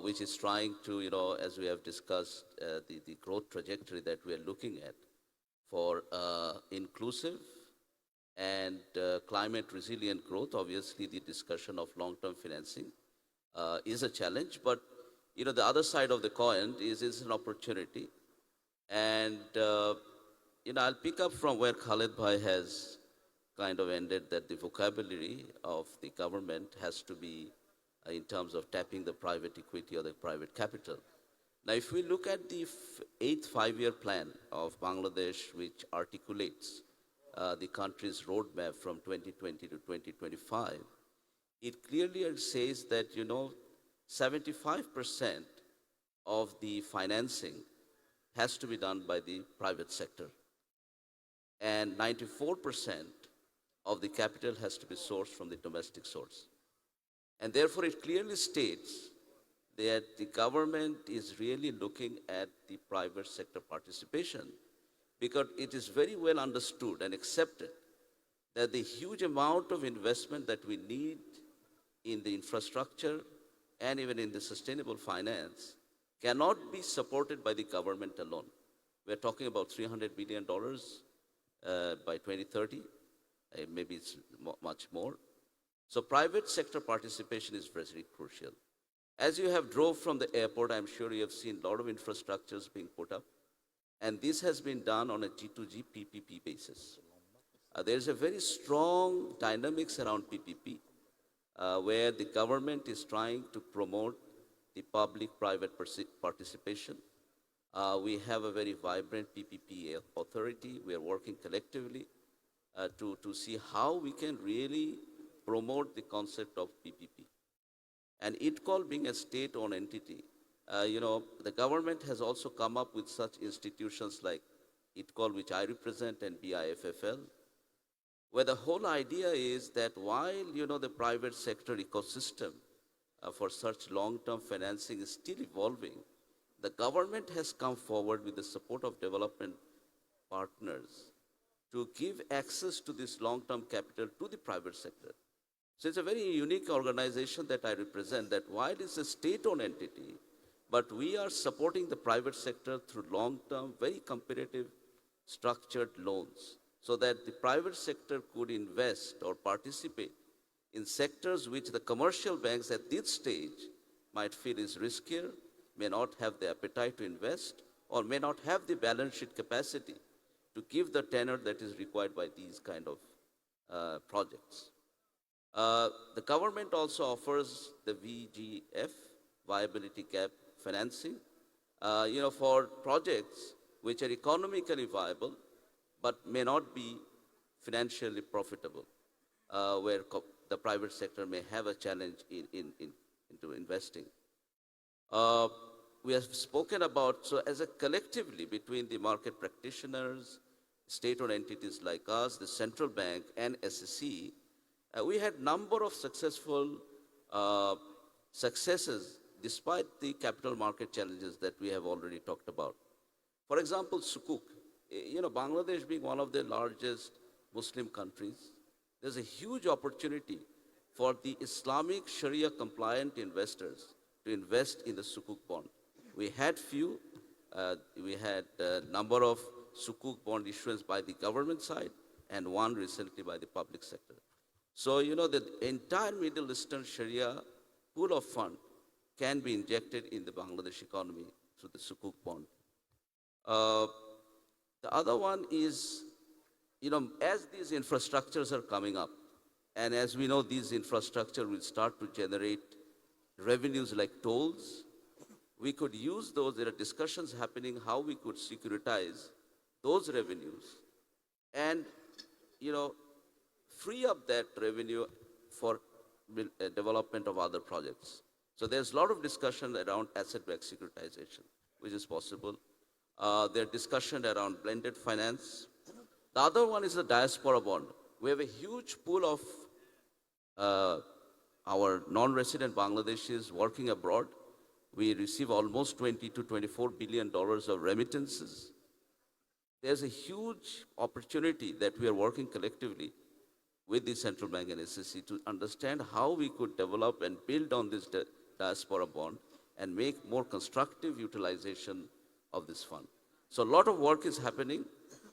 which is trying to, as we have discussed, the growth trajectory that we are looking at for inclusive and climate resilient growth. Obviously, the discussion of long-term financing is a challenge, but the other side of the coin is an opportunity. And I'll pick up from where Khaled Bhai has kind of ended, that the vocabulary of the government has to be in terms of tapping the private equity or the private capital. Now, if we look at the eighth five-year plan of Bangladesh, which articulates the country's roadmap from 2020 to 2025, it clearly says that, 75% of the financing has to be done by the private sector, and 94% of the capital has to be sourced from the domestic source. And therefore, it clearly states that the government is really looking at the private sector participation, because it is very well understood and accepted that the huge amount of investment that we need in the infrastructure and even in the sustainable finance cannot be supported by the government alone. We're talking about $300 billion by 2030, maybe it's much more. So private sector participation is very crucial. As you have drove from the airport, I'm sure you have seen a lot of infrastructures being put up, and this has been done on a G2G PPP basis. There's a very strong dynamics around PPP, where the government is trying to promote the public-private participation. We have a very vibrant PPP authority. We are working collectively to see how we can really promote the concept of PPP. And ITCOL being a state-owned entity, the government has also come up with such institutions like ITCOL, which I represent, and BIFFL, where the whole idea is that while, the private sector ecosystem for such long-term financing is still evolving, the government has come forward with the support of development partners to give access to this long-term capital to the private sector. So it's a very unique organization that I represent, that while it's a state-owned entity, but we are supporting the private sector through long-term, very competitive, structured loans, so that the private sector could invest or participate in sectors which the commercial banks at this stage might feel is riskier, may not have the appetite to invest, or may not have the balance sheet capacity to give the tenor that is required by these kind of projects. The government also offers the VGF, viability gap financing, for projects which are economically viable but may not be financially profitable, where the private sector may have a challenge into investing. We have spoken about, so as a collectively between the market practitioners, state-owned entities like us, the central bank, and SSC, we had number of successful successes despite the capital market challenges that we have already talked about. For example, Sukuk. Bangladesh being one of the largest Muslim countries, there's a huge opportunity for the Islamic Sharia compliant investors to invest in the Sukuk bond. We had a number of Sukuk bond issuance by the government side and one recently by the public sector. So, the entire Middle Eastern Sharia pool of fund can be injected in the Bangladesh economy through the Sukuk bond. The other one is, as these infrastructures are coming up, and as we know, these infrastructure will start to generate revenues like tolls, we could use those. There are discussions happening how we could securitize those revenues and, free up that revenue for development of other projects. So there's a lot of discussion around asset-backed securitization, which is possible. their discussion around blended finance. The other one is the diaspora bond. We have a huge pool of uh, our non-resident Bangladeshis working abroad. We receive almost 20 to 24 billion dollars of remittances. There's a huge opportunity that we are working collectively with the central bank and SSC to understand how we could develop and build on this diaspora bond and make more constructive utilization of this fund. So a lot of work is happening.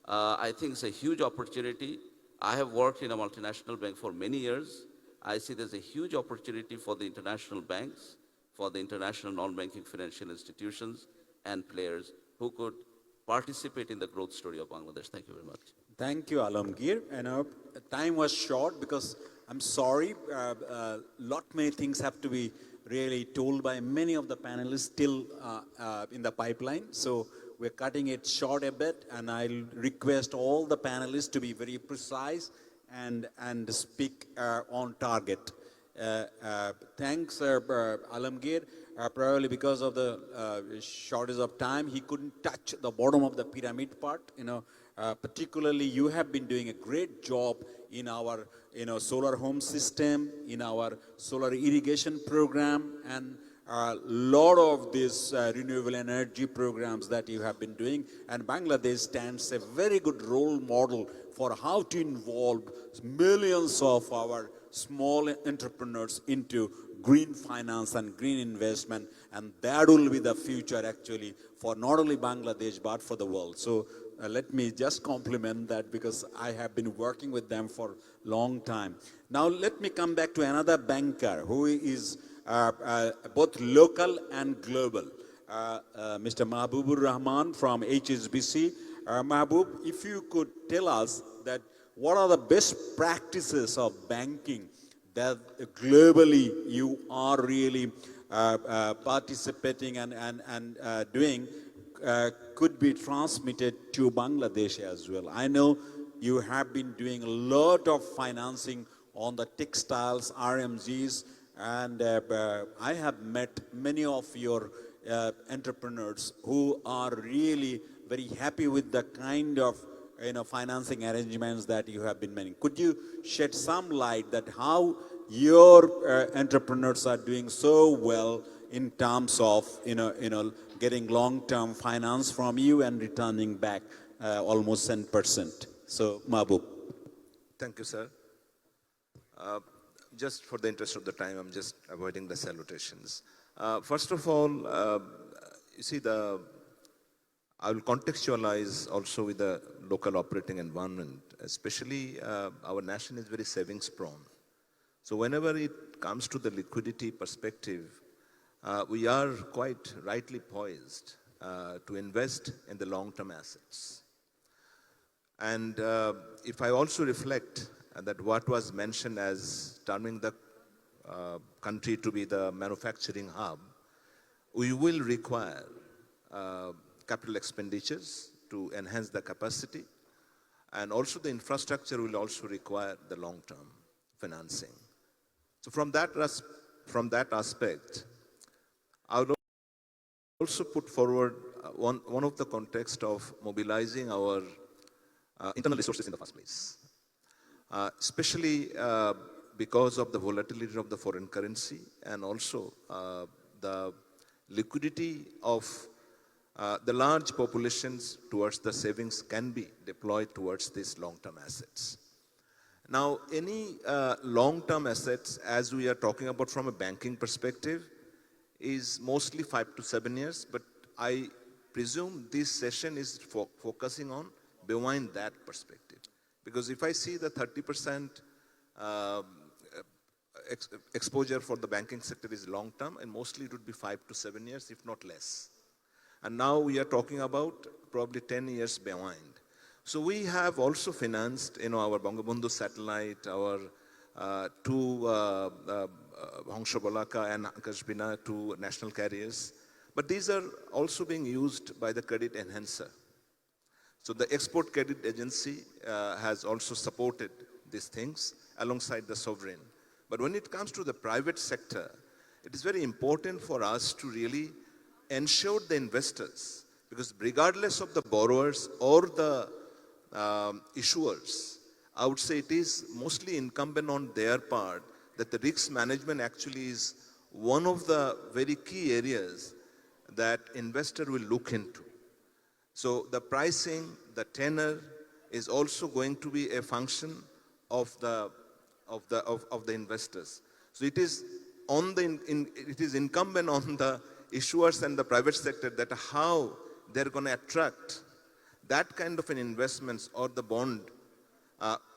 I think it's a huge opportunity. I have worked in a multinational bank for many years. I see there's a huge opportunity for the international banks, for the international non-banking financial institutions and players who could participate in the growth story of Bangladesh. Thank you very much. Thank you, Alamgir. Time was short because I'm sorry, lot many things have to be really told by many of the panelists still in the pipeline. So we're cutting it short a bit, and I'll request all the panelists to be very precise and speak on target. Thanks, Alamgir. Probably because of the shortage of time, he couldn't touch the bottom of the pyramid part. Particularly, you have been doing a great job in our, solar home system, in our solar irrigation program, and a lot of these renewable energy programs that you have been doing. And Bangladesh stands a very good role model for how to involve millions of our small entrepreneurs into green finance and green investment, and that will be the future actually for not only Bangladesh but for the world. So let me just compliment that because I have been working with them for a long time. Now let me come back to another banker who is both local and global, Mr. Mahbubur Rahman from HSBC. Mahbub, if you could tell us that what are the best practices of banking that globally you are really participating and doing could be transmitted to Bangladesh as well. I know you have been doing a lot of financing on the textiles, RMGs, and I have met many of your entrepreneurs who are really very happy with the kind of financing arrangements that you have been making. Could you shed some light that how your entrepreneurs are doing so well in terms of getting long-term finance from you and returning back almost 10%? So, Mahbub. Thank you, sir. Just for the interest of the time, I'm just avoiding the salutations. First of all, you see, I will contextualize also with the local operating environment, especially our nation is very savings prone. So whenever it comes to the liquidity perspective, we are quite rightly poised to invest in the long-term assets. And if I also reflect that what was mentioned as terming the country to be the manufacturing hub, we will require capital expenditures to enhance the capacity, and also the infrastructure will also require the long-term financing. So from that aspect, I would also put forward one of the context of mobilizing our internal resources in the first place, especially because of the volatility of the foreign currency and also the liquidity of the large populations towards the savings can be deployed towards these long-term assets. Now, any long-term assets, as we are talking about from a banking perspective, is mostly 5 to 7 years, but I presume this session is focusing on beyond that perspective. Because if I see the 30% exposure for the banking sector is long-term, and mostly it would be 5 to 7 years, if not less. And now we are talking about probably 10 years behind. So we have also financed, our Bangabandhu satellite, our two Hangshabalaka and Akashbina, two national carriers. But these are also being used by the credit enhancer. So the Export Credit Agency has also supported these things alongside the sovereign. But when it comes to the private sector, it is very important for us to really ensure the investors Because regardless of the borrowers or the issuers, I would say it is mostly incumbent on their part that the risk management actually is one of the very key areas that investor will look into. So the pricing, the tenor is also going to be a function of the investors. So it is it is incumbent on the issuers and the private sector that how they're going to attract that kind of an investments or the bond.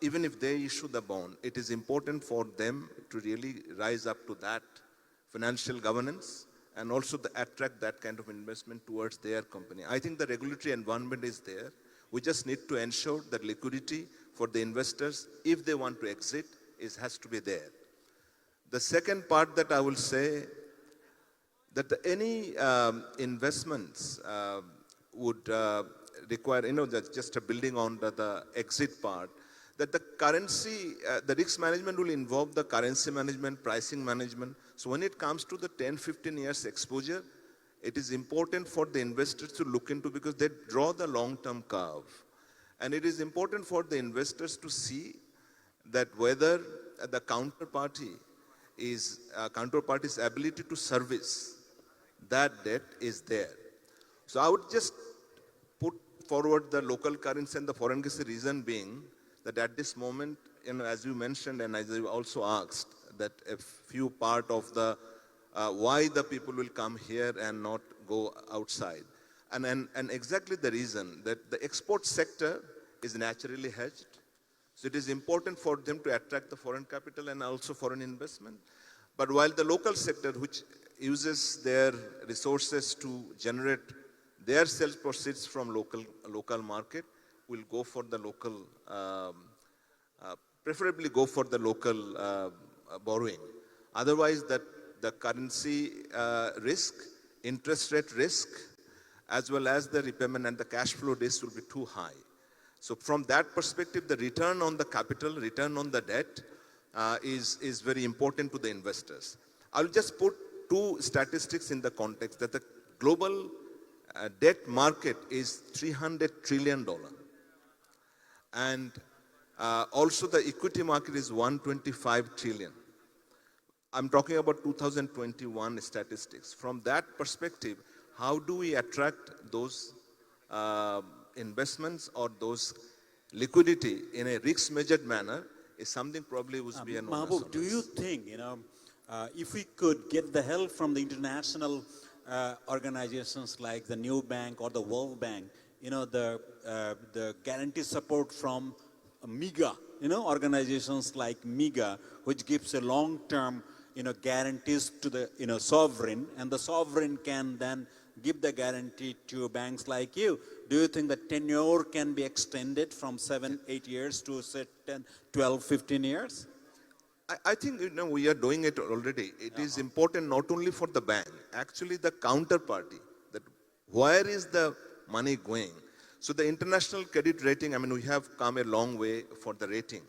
Even if they issue the bond, it is important for them to really rise up to that financial governance and also attract that kind of investment towards their company. I think the regulatory environment is there. We just need to ensure that liquidity for the investors, if they want to exit, has to be there. The second part that I will say, that any investments would require, just a building on the exit part, that the currency, the risk management will involve the currency management, pricing management. So when it comes to the 10, 15 years exposure, it is important for the investors to look into because they draw the long-term curve. And it is important for the investors to see that whether the counterparty's ability to service that debt is there. So I would just put forward the local currency and the foreign currency, reason being that at this moment, as you mentioned and as you also asked, that a few part of the why the people will come here and not go outside. And exactly the reason that the export sector is naturally hedged. So it is important for them to attract the foreign capital and also foreign investment. But while the local sector, which uses their resources to generate their sales proceeds from local market, will go for the local, preferably go for the local borrowing. Otherwise, the currency risk, interest rate risk, as well as the repayment and the cash flow risk will be too high. So from that perspective, the return on the capital, return on the debt is very important to the investors. I'll just put two statistics in the context that the global debt market is $300 trillion. And also the equity market is 125 trillion. I'm talking about 2021 statistics. From that perspective, how do we attract those investments or those liquidity in a risk-measured manner is something probably would be an onus on Mahbub, do us. you think, if we could get the help from the international organizations like the New Bank or the World Bank, the guarantee support from MIGA, organizations like MIGA, which gives a long-term, guarantees to the, sovereign, and the sovereign can then give the guarantee to banks like you. Do you think the tenure can be extended from 7, 8 years to say 10, 12, 15 years? I think we are doing it already. It is important not only for the bank, actually the counterparty, that where is the money going? So the international credit rating, we have come a long way for the rating.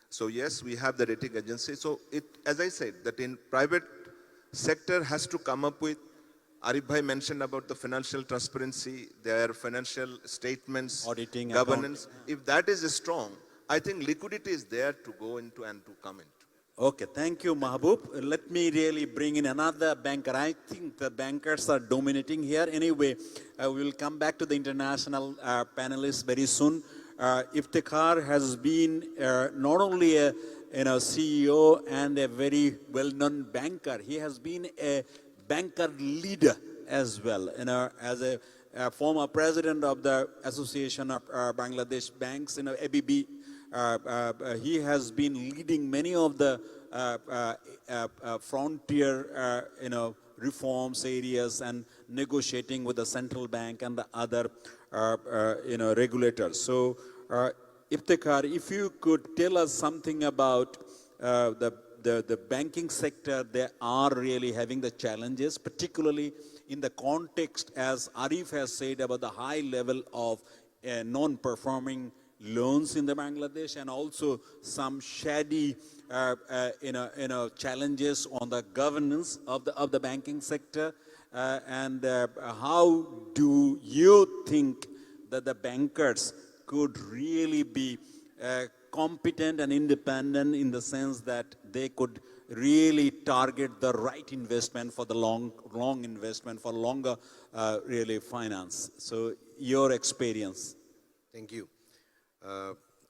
So yes, we have the rating agency. So as I said, that in private sector has to come up with, Arif Bhai mentioned about the financial transparency, their financial statements, Auditing, governance. If that is strong, I think liquidity is there to go into and to come into. Okay, thank you, Mahbub. Let me really bring in another banker. I think the bankers are dominating here. Anyway, we will come back to the international panelists very soon. Iftikhar has been not only a CEO and a very well-known banker. He has been a banker leader as well. As a former president of the Association of Bangladesh Banks, ABB. He has been leading many of the frontier, reforms areas and negotiating with the central bank and the other, regulators. So, Iftikhar, if you could tell us something about the banking sector, they are really having the challenges, particularly in the context, as Arif has said, about the high level of non-performing loans in the Bangladesh, and also some shady, challenges on the governance of the banking sector, and how do you think that the bankers could really be competent and independent in the sense that they could really target the right investment for the long investment for longer really finance? So your experience. Thank you.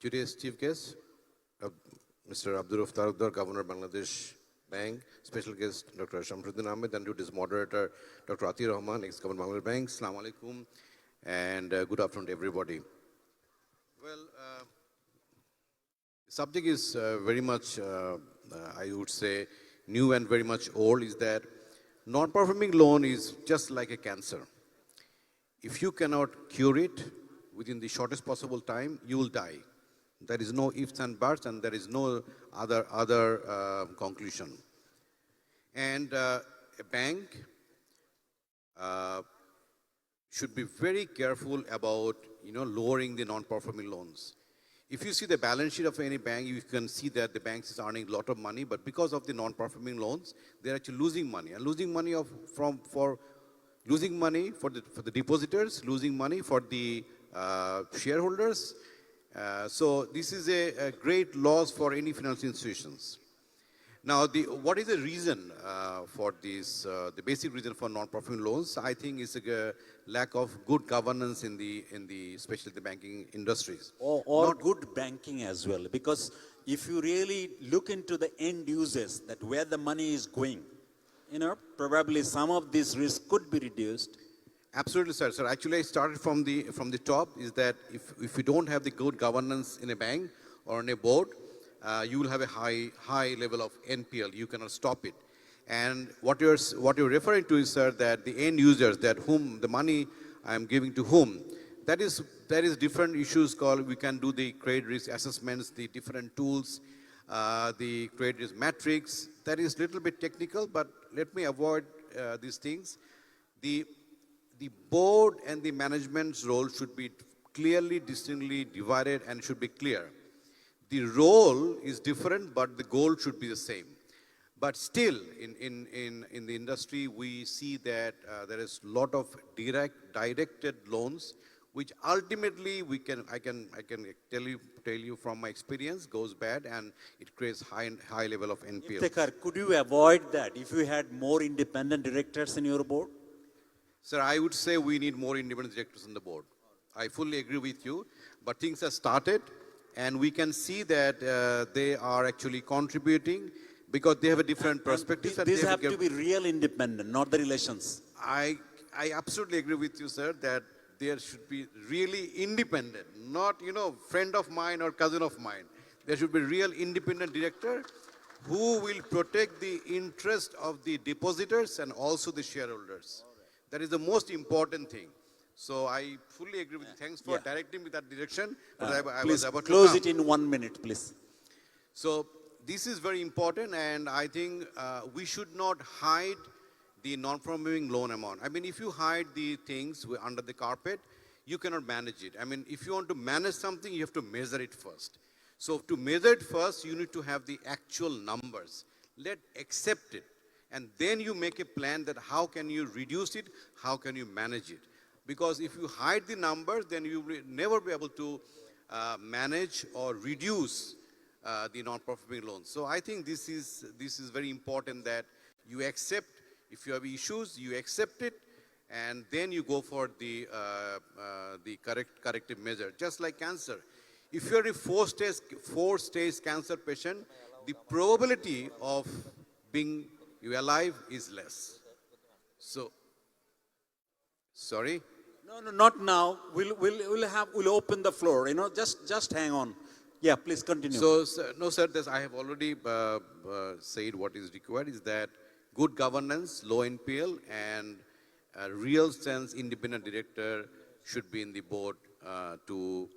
Today's chief guest, Mr. Abdul Tarukdar, Governor Bangladesh Bank, special guest Dr. Shamsuddin Ahmed, and today's moderator, Dr. Atir Rahman, ex-Governor Bangladesh Bank. Assalamu alaikum, and good afternoon to everybody. Well, the subject is very much, I would say, new and very much old, is that non-performing loan is just like a cancer. If you cannot cure it within the shortest possible time, you will die. There is no ifs and buts, and there is no other conclusion. And a bank should be very careful about lowering the non-performing loans. If you see the balance sheet of any bank, you can see that the bank is earning a lot of money, but because of the non-performing loans, they're actually losing money, and losing money for the depositors, losing money for the shareholders. So this is a great loss for any financial institutions. Now, what is the reason for this? The basic reason for non-performing loans, I think, is a lack of good governance in the especially the banking industries. Or not good banking as well, because if you really look into the end users, that where the money is going, probably some of this risk could be reduced. Absolutely, sir. Sir, actually, I started from the top. Is that if you don't have the good governance in a bank or on a board, you will have a high level of NPL. You cannot stop it. And what you're referring to is, sir, that the end users, that whom the money I am giving to whom, that is different issues called. We can do the credit risk assessments, the different tools, the credit risk matrix. That is little bit technical, but let me avoid these things. The board and the management's role should be clearly, distinctly divided and should be clear. The role is different, but the goal should be the same. But still, in the industry, we see that there is a lot of directed loans, which ultimately I can tell you from my experience, goes bad, and it creates high level of NPL. Iftekhar, could you avoid that if you had more independent directors in your board? Sir, I would say we need more independent directors on the board. I fully agree with you, but things have started, and we can see that they are actually contributing because they have a different perspective. These have to be real independent, not the relations. I absolutely agree with you, sir, that there should be really independent, not, friend of mine or cousin of mine. There should be real independent director who will protect the interest of the depositors and also the shareholders. That is the most important thing. So I fully agree with you. Thanks for directing me that direction. But I was about to close come. it in 1 minute, please. So this is very important, and I think we should not hide the non-performing loan amount. I mean, if you hide the things under the carpet, you cannot manage it. I mean, if you want to manage something, you have to measure it first. So to measure it first, you need to have the actual numbers. Accept it. And then you make a plan that how can you reduce it, how can you manage it. Because if you hide the numbers, then you will never be able to manage or reduce the non-performing loans. So I think this is very important, that you accept, if you have issues, you accept it, and then you go for the corrective measure. Just like cancer. If you're a four-stage cancer patient, the probability of being alive is less. So, sorry? No, not now. We'll open the floor. Just hang on. Yeah, please continue. So, no, sir. I have already said what is required is that good governance, low NPL, and a real sense independent director should be in the board to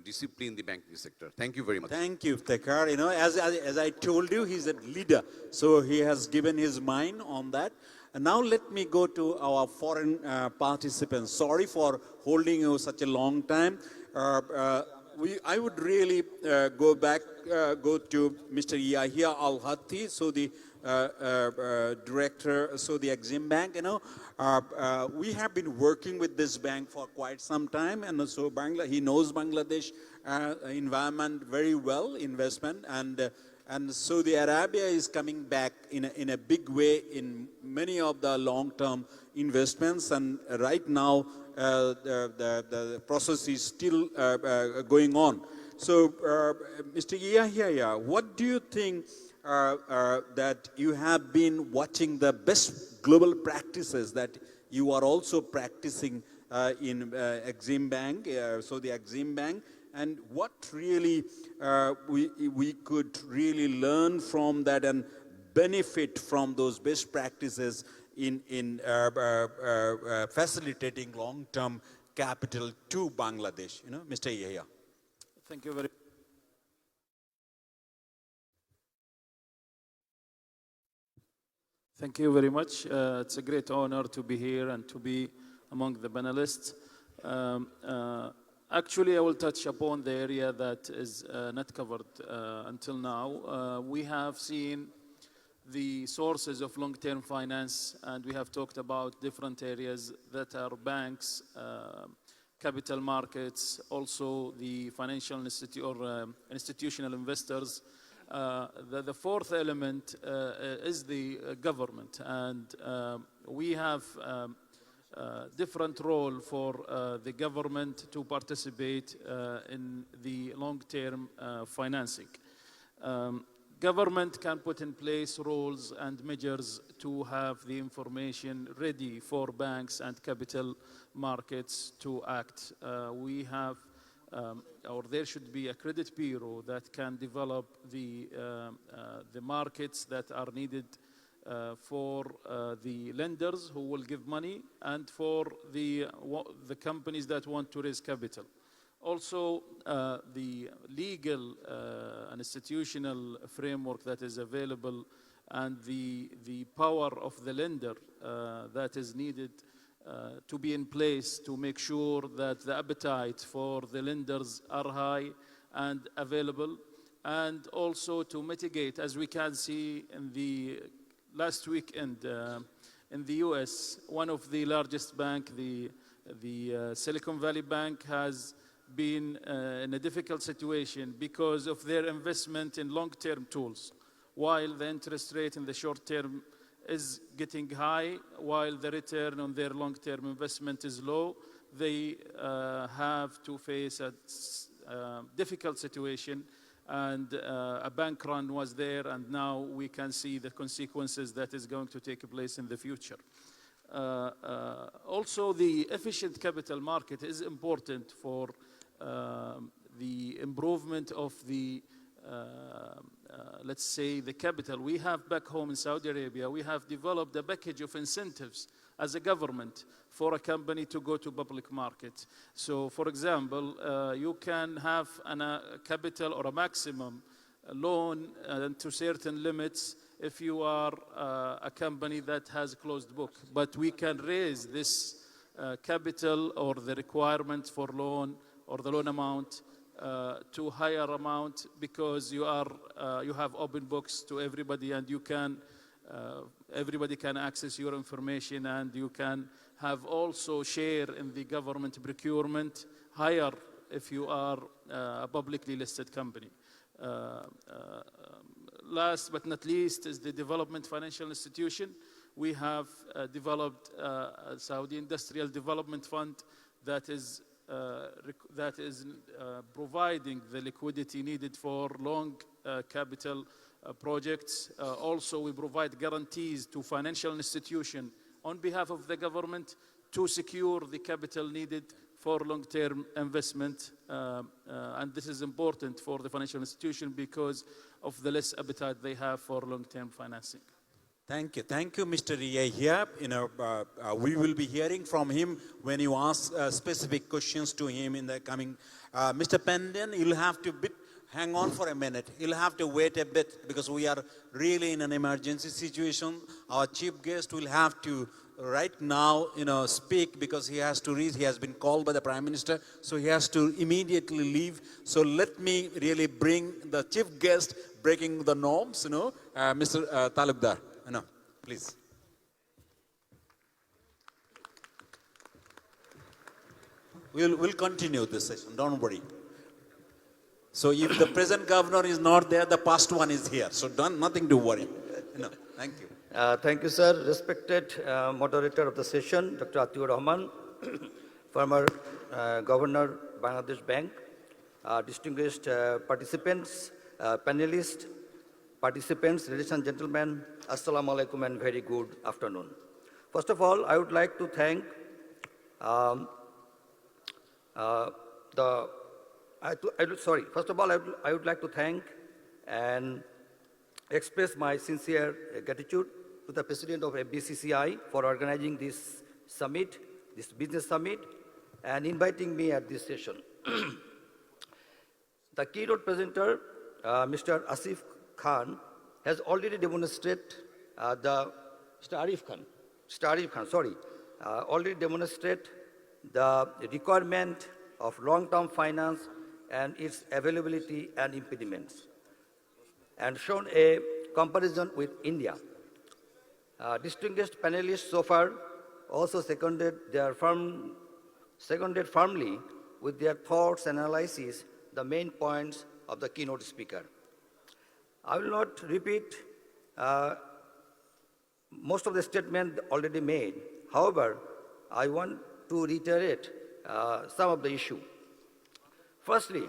discipline the banking sector. Thank you very much. Thank you, Iftekhar. As I told you, he's a leader, so he has given his mind on that. And now let me go to our foreign participants. Sorry for holding you such a long time. I would really go to Mr. Yahya Al-Hatti, so the director, so the Exim Bank, we have been working with this bank for quite some time, and so he knows Bangladesh environment very well, investment, and Saudi Arabia is coming back in a big way in many of the long-term investments, and right now the process is still going on. So, Mr. Yahya, what do you think that you have been watching the best global practices that you are also practicing in Exim Bank, so the Exim Bank, and what really we could really learn from that and benefit from those best practices in facilitating long-term capital to Bangladesh, Mr. Yahya. Thank you very Thank you very much. It's a great honor to be here and to be among the panelists. Actually, I will touch upon the area that is not covered until now. We have seen the sources of long-term finance, and we have talked about different areas that are banks, capital markets, also the financial institutional investors. The fourth element is the government, and we have different role for the government to participate in the long-term financing. Government can put in place rules and measures to have the information ready for banks and capital markets to act. We have, or there should be a credit bureau that can develop the markets that are needed for the lenders who will give money and for the companies that want to raise capital. Also, the legal and institutional framework that is available and the power of the lender that is needed to be in place to make sure that the appetite for the lenders are high and available, and also to mitigate, as we can see in the last weekend in the US, one of the largest banks, the Silicon Valley Bank, has been in a difficult situation because of their investment in long-term tools. While the interest rate in the short term is getting high, while the return on their long-term investment is low, they have to face a difficult situation, and a bank run was there, and now we can see the consequences that is going to take place in the future. Also, the efficient capital market is important for the improvement of the let's say the capital. We have back home in Saudi Arabia, we have developed a package of incentives as a government for a company to go to public market. So, for example, you can have a capital or a maximum loan to certain limits if you are a company that has closed book. But we can raise this capital or the requirements for loan or the loan amount to higher amount because you have open books to everybody, and you can everybody can access your information, and you can have also share in the government procurement higher if you are a publicly listed company. Last but not least is the development financial institution. We have developed a Saudi Industrial Development Fund that is providing the liquidity needed for long capital projects. Also, we provide guarantees to financial institutions on behalf of the government to secure the capital needed for long-term investment. And this is important for the financial institution because of the less appetite they have for long-term financing. Thank you, Mr. Yahya. We will be hearing from him when you ask specific questions to him in the coming. Mr. Pendon, you'll have to hang on for a minute. You'll have to wait a bit because we are really in an emergency situation. Our chief guest will have to right now, speak because he has to read. He has been called by the Prime Minister, so he has to immediately leave. So let me really bring the chief guest breaking the norms, Mr. Talukdar. Please. We'll continue this session, don't worry. So if the present governor is not there, the past one is here. So nothing to worry. Thank you. Thank you, sir. Respected moderator of the session, Dr. Atiur Rahman, former Governor, Bangladesh Bank, distinguished participants, panelists, participants, ladies and gentlemen, Assalamu alaikum and very good afternoon. First of all, I would like to thank First of all, I would like to thank and express my sincere gratitude to the President of FBCCI for organizing this summit, this business summit, and inviting me at this session. The keynote presenter, Mr. Asif Khan, has already demonstrated already demonstrated the requirement of long-term finance and its availability and impediments, and shown a comparison with India. Distinguished panelists so far also seconded firmly with their thoughts and analyses the main points of the keynote speaker. I will not repeat most of the statement already made. However, I want to reiterate some of the issue. Firstly,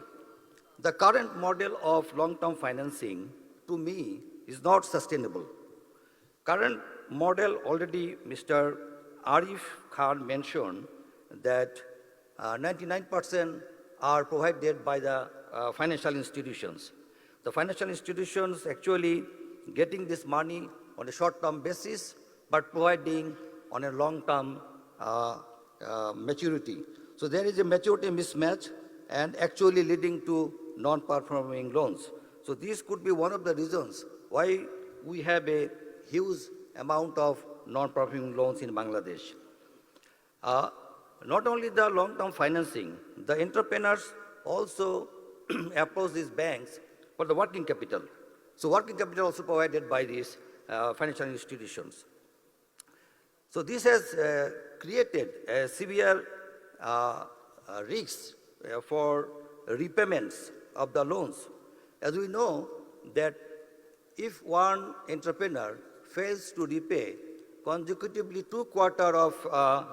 the current model of long-term financing, to me, is not sustainable. Current model, already Mr. Arif Khan mentioned that 99% are provided by the financial institutions. The financial institutions actually getting this money on a short-term basis, but providing on a long-term maturity. So there is a maturity mismatch and actually leading to non-performing loans. So this could be one of the reasons why we have a huge amount of non-performing loans in Bangladesh. Not only the long-term financing, the entrepreneurs also approach these banks for the working capital. So working capital also provided by these financial institutions. So this has created a severe risks for repayments of the loans. As we know that if one entrepreneur fails to repay consecutively 2 quarters of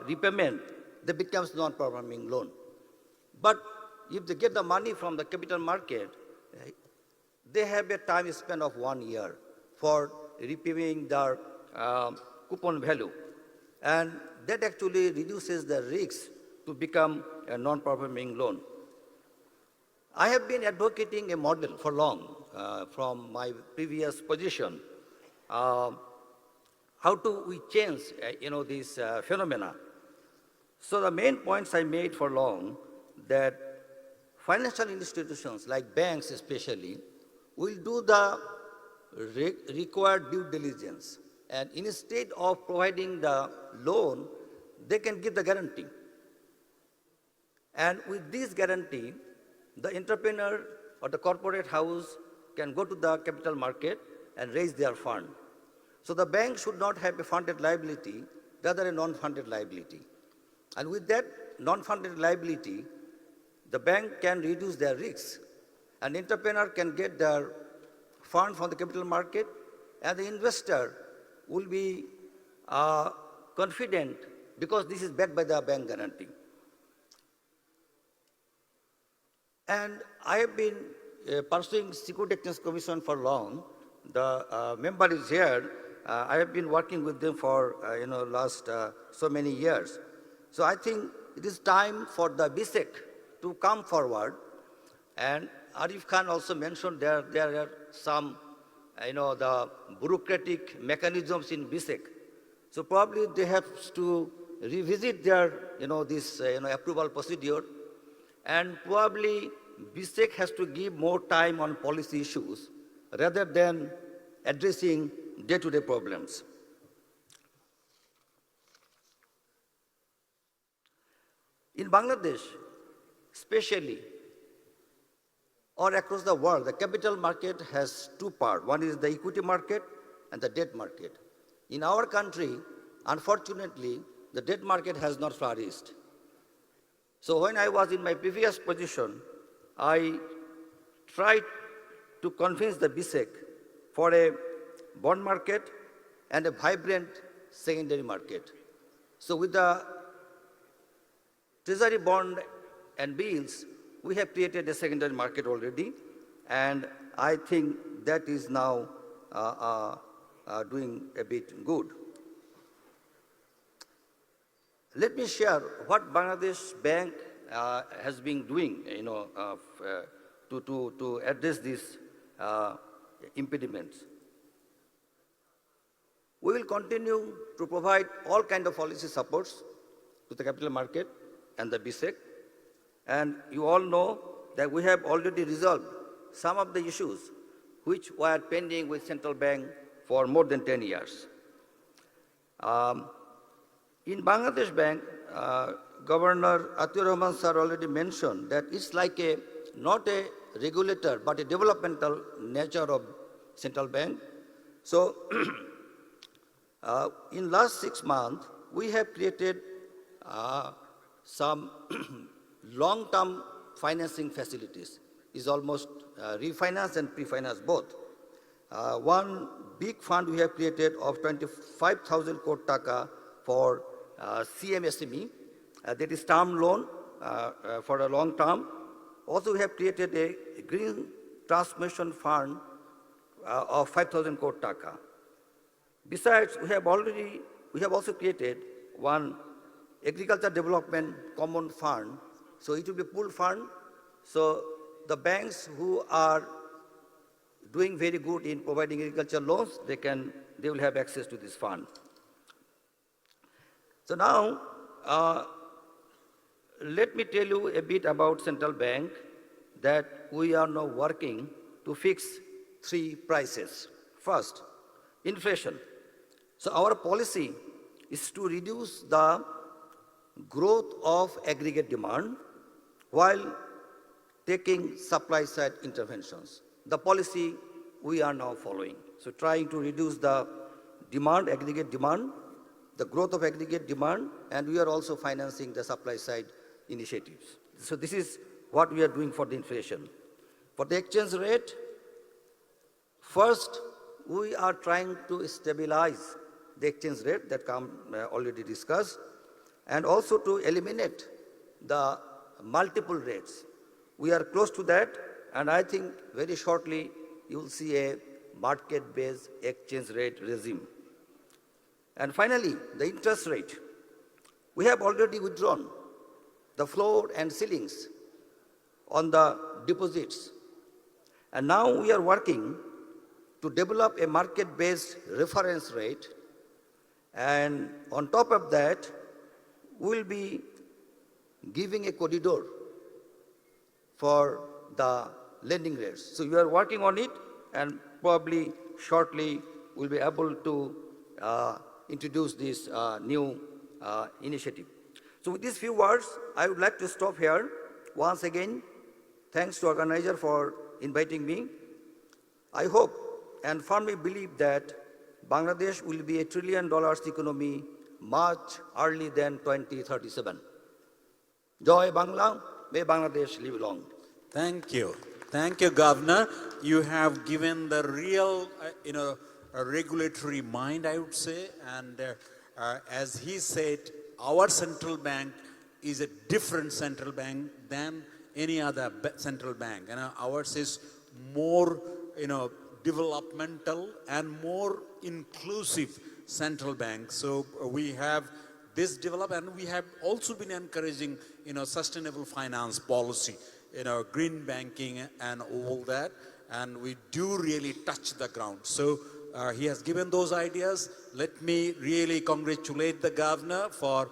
repayment, they becomes non-performing loan. But if they get the money from the capital market, they have a time span of 1 year for repaying their coupon value. And that actually reduces the risk to become a non-performing loan. I have been advocating a model for long from my previous position. How do we change, this phenomena? So the main points I made for long that financial institutions like banks especially will do the required due diligence, and instead of providing the loan, they can give the guarantee. And with this guarantee, the entrepreneur or the corporate house can go to the capital market and raise their fund. So the bank should not have a funded liability, rather a non-funded liability. And with that non-funded liability, the bank can reduce their risks. An entrepreneur can get their fund from the capital market, and the investor will be confident because this is backed by the bank guarantee. And I have been pursuing Security Exchange Commission for long. The member is here. I have been working with them for last so many years. So I think it is time for the BSEC to come forward. And Arif Khan also mentioned there are some, the bureaucratic mechanisms in BSEC. So probably they have to revisit their, this approval procedure, and probably BSEC has to give more time on policy issues rather than addressing day-to-day problems. In Bangladesh, especially, or across the world, the capital market has two parts. One is the equity market and the debt market. In our country, unfortunately, the debt market has not flourished. So when I was in my previous position, I tried to convince the BSEC for a bond market and a vibrant secondary market. So with the treasury bond and bills, we have created a secondary market already, and I think that is now doing a bit good. Let me share what Bangladesh Bank has been doing, to address these impediments. We will continue to provide all kinds of policy supports to the capital market and the BSEC. And you all know that we have already resolved some of the issues which were pending with central bank for more than 10 years. In Bangladesh Bank, Governor Atiur Rahman sir already mentioned that it's like not a regulator, but a developmental nature of central bank. So, in last 6 months, we have created some long-term financing facilities. Is almost refinance and pre-finance both. One big fund we have created of 25,000 crore taka for CMSME, that is term loan for a long term. Also, we have created a green transmission fund of 5,000 crore taka. Besides, we have also created one agriculture development common fund. So it will be a pool fund. So the banks who are doing very good in providing agriculture loans, they will have access to this fund. So now, let me tell you a bit about central bank that we are now working to fix 3 prices. First, inflation. So our policy is to reduce the growth of aggregate demand while taking supply side interventions. The policy we are now following. So trying to reduce the demand, aggregate demand, the growth of aggregate demand, and we are also financing the supply side initiatives. So this is what we are doing for the inflation. For the exchange rate, first, we are trying to stabilize the exchange rate that already discussed, and also to eliminate the multiple rates. We are close to that, and I think very shortly you will see a market-based exchange rate regime. And finally, the interest rate. We have already withdrawn the floor and ceilings on the deposits. And now we are working to develop a market-based reference rate. And on top of that, we will be giving a corridor for the lending rates. So we are working on it, and probably shortly we'll be able to introduce this new initiative. So with these few words, I would like to stop here. Once again, thanks to organizer for inviting me. I hope and firmly believe that Bangladesh will be $1 trillion economy much earlier than 2037. Joy Bangla, may Bangladesh live long. Thank you. Thank you, Governor. You have given the real, a regulatory mind, I would say. And as he said, our central bank is a different central bank than any other central bank. And ours is more, developmental and more inclusive central bank. So we have this developed, and we have also been encouraging, sustainable finance policy, green banking and all that. And we do really touch the ground. So he has given those ideas. Let me really congratulate the governor for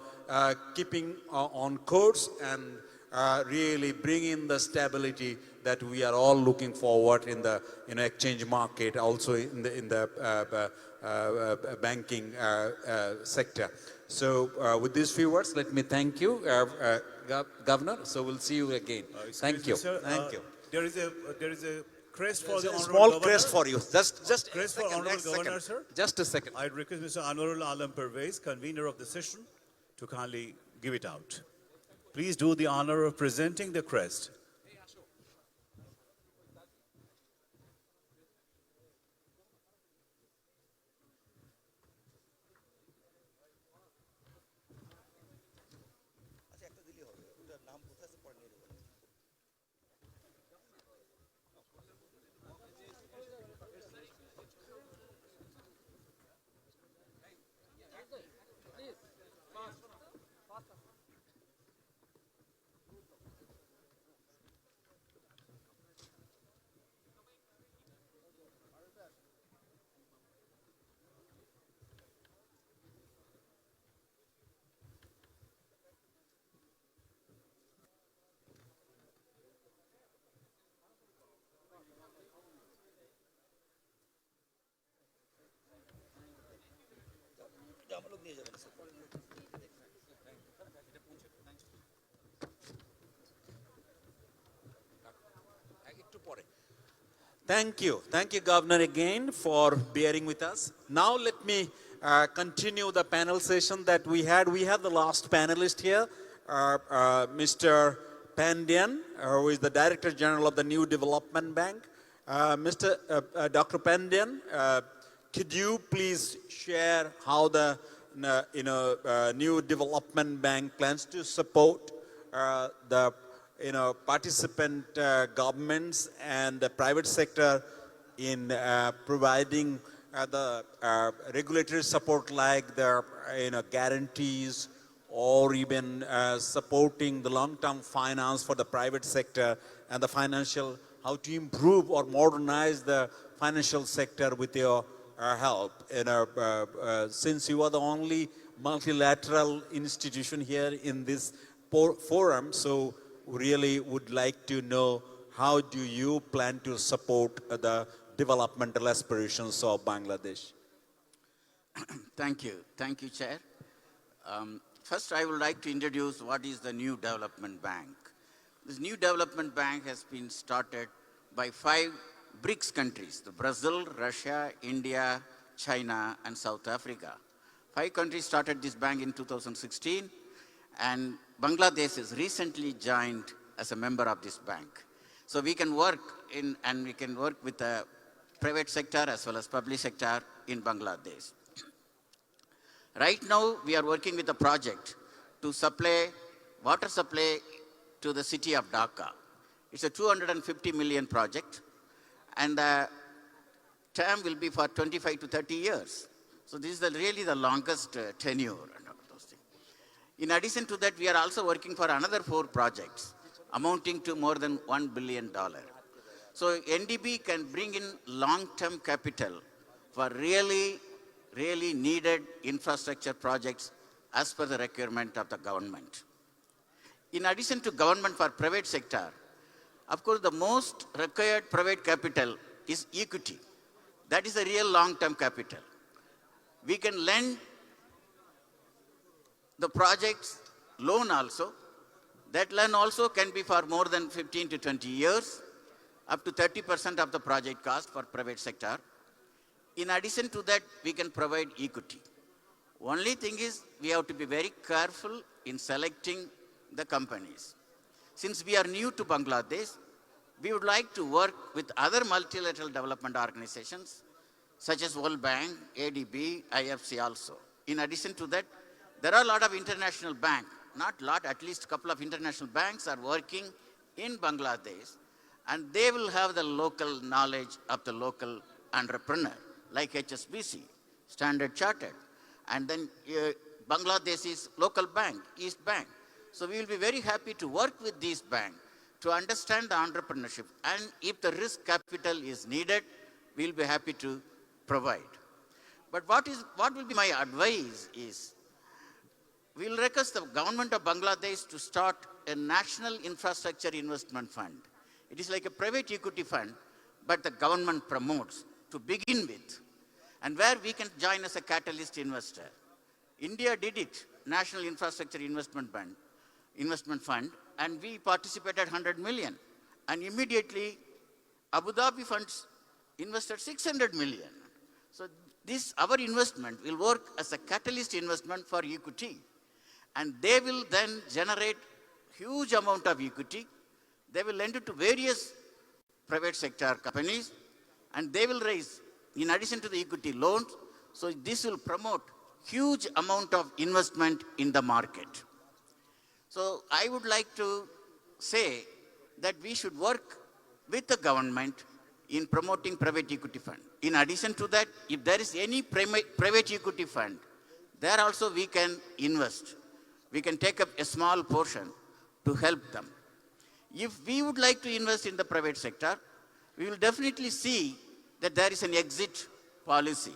keeping on course and really bring in the stability that we are all looking forward in the exchange market, also in the banking sector. So with these few words, let me thank you, Governor. So we'll see you again. Thank you. Sir, Thank you. There is a crest for the A honorable small governor. crest for you. Just Crest a for second, honorable next governor, second. sir. Just a second. I'd request Mr. Anwarul Alam Pervez, convener of the session, to kindly give it out. Please do the honor of presenting the crest. Thank you. Thank you, Governor, again for bearing with us. Now let me continue the panel session that we had. We have the last panelist here, Mr. Pandian, who is the Director General of the New Development Bank. Dr. Pandian, could you please share how the New Development Bank plans to support the participant governments and the private sector in providing the regulatory support like the guarantees, or even supporting the long-term finance for the private sector and the financial, how to improve or modernize the financial sector with your help. Since you are the only multilateral institution here in this forum, so really would like to know how do you plan to support the developmental aspirations of Bangladesh? Thank you. Thank you, Chair. First, I would like to introduce what is the New Development Bank. This New Development Bank has been started by 5 BRICS countries, the Brazil, Russia, India, China, and South Africa. 5 countries started this bank in 2016, and Bangladesh has recently joined as a member of this bank. So we can work with the private sector as well as public sector in Bangladesh. Right now, we are working with a project to supply water supply to the city of Dhaka. It's a 250 million project, and the term will be for 25 to 30 years. So this is really the longest tenure. In addition to that, we are also working for another 4 projects amounting to more than $1 billion. So NDB can bring in long-term capital for really needed infrastructure projects as per the requirement of the government. In addition to government for private sector, of course, the most required private capital is equity. That is a real long-term capital. We can lend the project's loan also. That loan also can be for more than 15 to 20 years, up to 30% of the project cost for private sector. In addition to that, we can provide equity. Only thing is, we have to be very careful in selecting the companies. Since we are new to Bangladesh, we would like to work with other multilateral development organizations, such as World Bank, ADB, IFC also. In addition to that, there are a lot of international banks, not lot, at least a couple of international banks are working in Bangladesh, and they will have the local knowledge of the local entrepreneur, like HSBC, Standard Chartered, and then Bangladesh's local bank, East Bank. So we will be very happy to work with these banks to understand the entrepreneurship, and if the risk capital is needed, we will be happy to provide. But what will be my advice is, we will request the government of Bangladesh to start a national infrastructure investment fund. It is like a private equity fund, but the government promotes to begin with, and where we can join as a catalyst investor. India did it, National Infrastructure Investment Fund, and we participated 100 million. And immediately, Abu Dhabi funds invested 600 million. So this, our investment will work as a catalyst investment for equity. And they will then generate huge amount of equity. They will lend it to various private sector companies, and they will raise, in addition to the equity loans, so this will promote huge amount of investment in the market. So I would like to say that we should work with the government in promoting private equity fund. In addition to that, if there is any private equity fund, there also we can invest. We can take up a small portion to help them. If we would like to invest in the private sector, we will definitely see that there is an exit policy.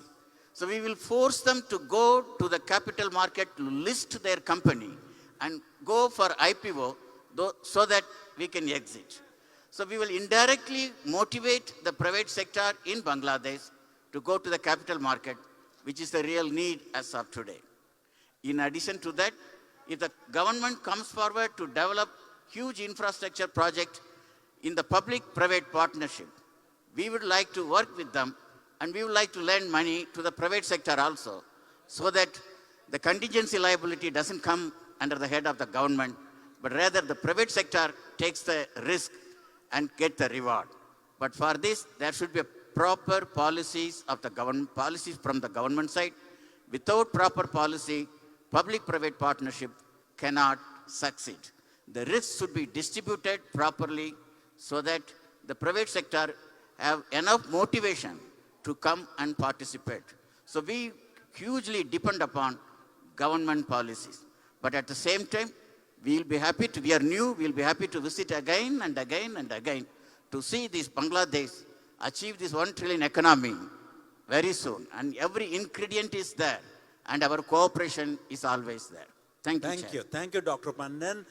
So we will force them to go to the capital market to list their company and go for IPO so that we can exit. So we will indirectly motivate the private sector in Bangladesh to go to the capital market, which is the real need as of today. In addition to that, if the government comes forward to develop huge infrastructure project in the public-private partnership, we would like to work with them, and we would like to lend money to the private sector also, so that the contingency liability doesn't come under the head of the government, but rather the private sector takes the risk and get the reward. But for this, there should be proper policies of the policies from the government side. Without proper policy, public-private partnership cannot succeed. The risks should be distributed properly so that the private sector have enough motivation to come and participate. So we hugely depend upon government policies. But at the same time, we are new, we'll be happy to visit again and again and again to see this Bangladesh achieve this 1 trillion economy very soon. And every ingredient is there, and our cooperation is always there. Thank you, Chair. Thank you, Dr. Pandan.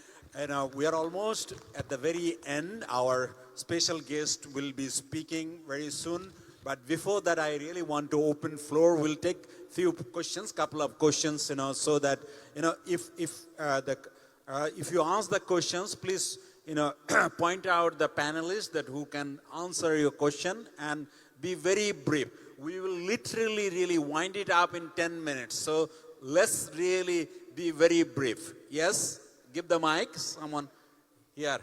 We are almost at the very end. Our special guest will be speaking very soon. But before that, I really want to open floor. We'll take few questions, couple of questions, so that, if you ask the questions, please, point out the panelists that who can answer your question and be very brief. We will literally really wind it up in 10 minutes. So let's really be very brief. Yes? Give the mic. Someone here.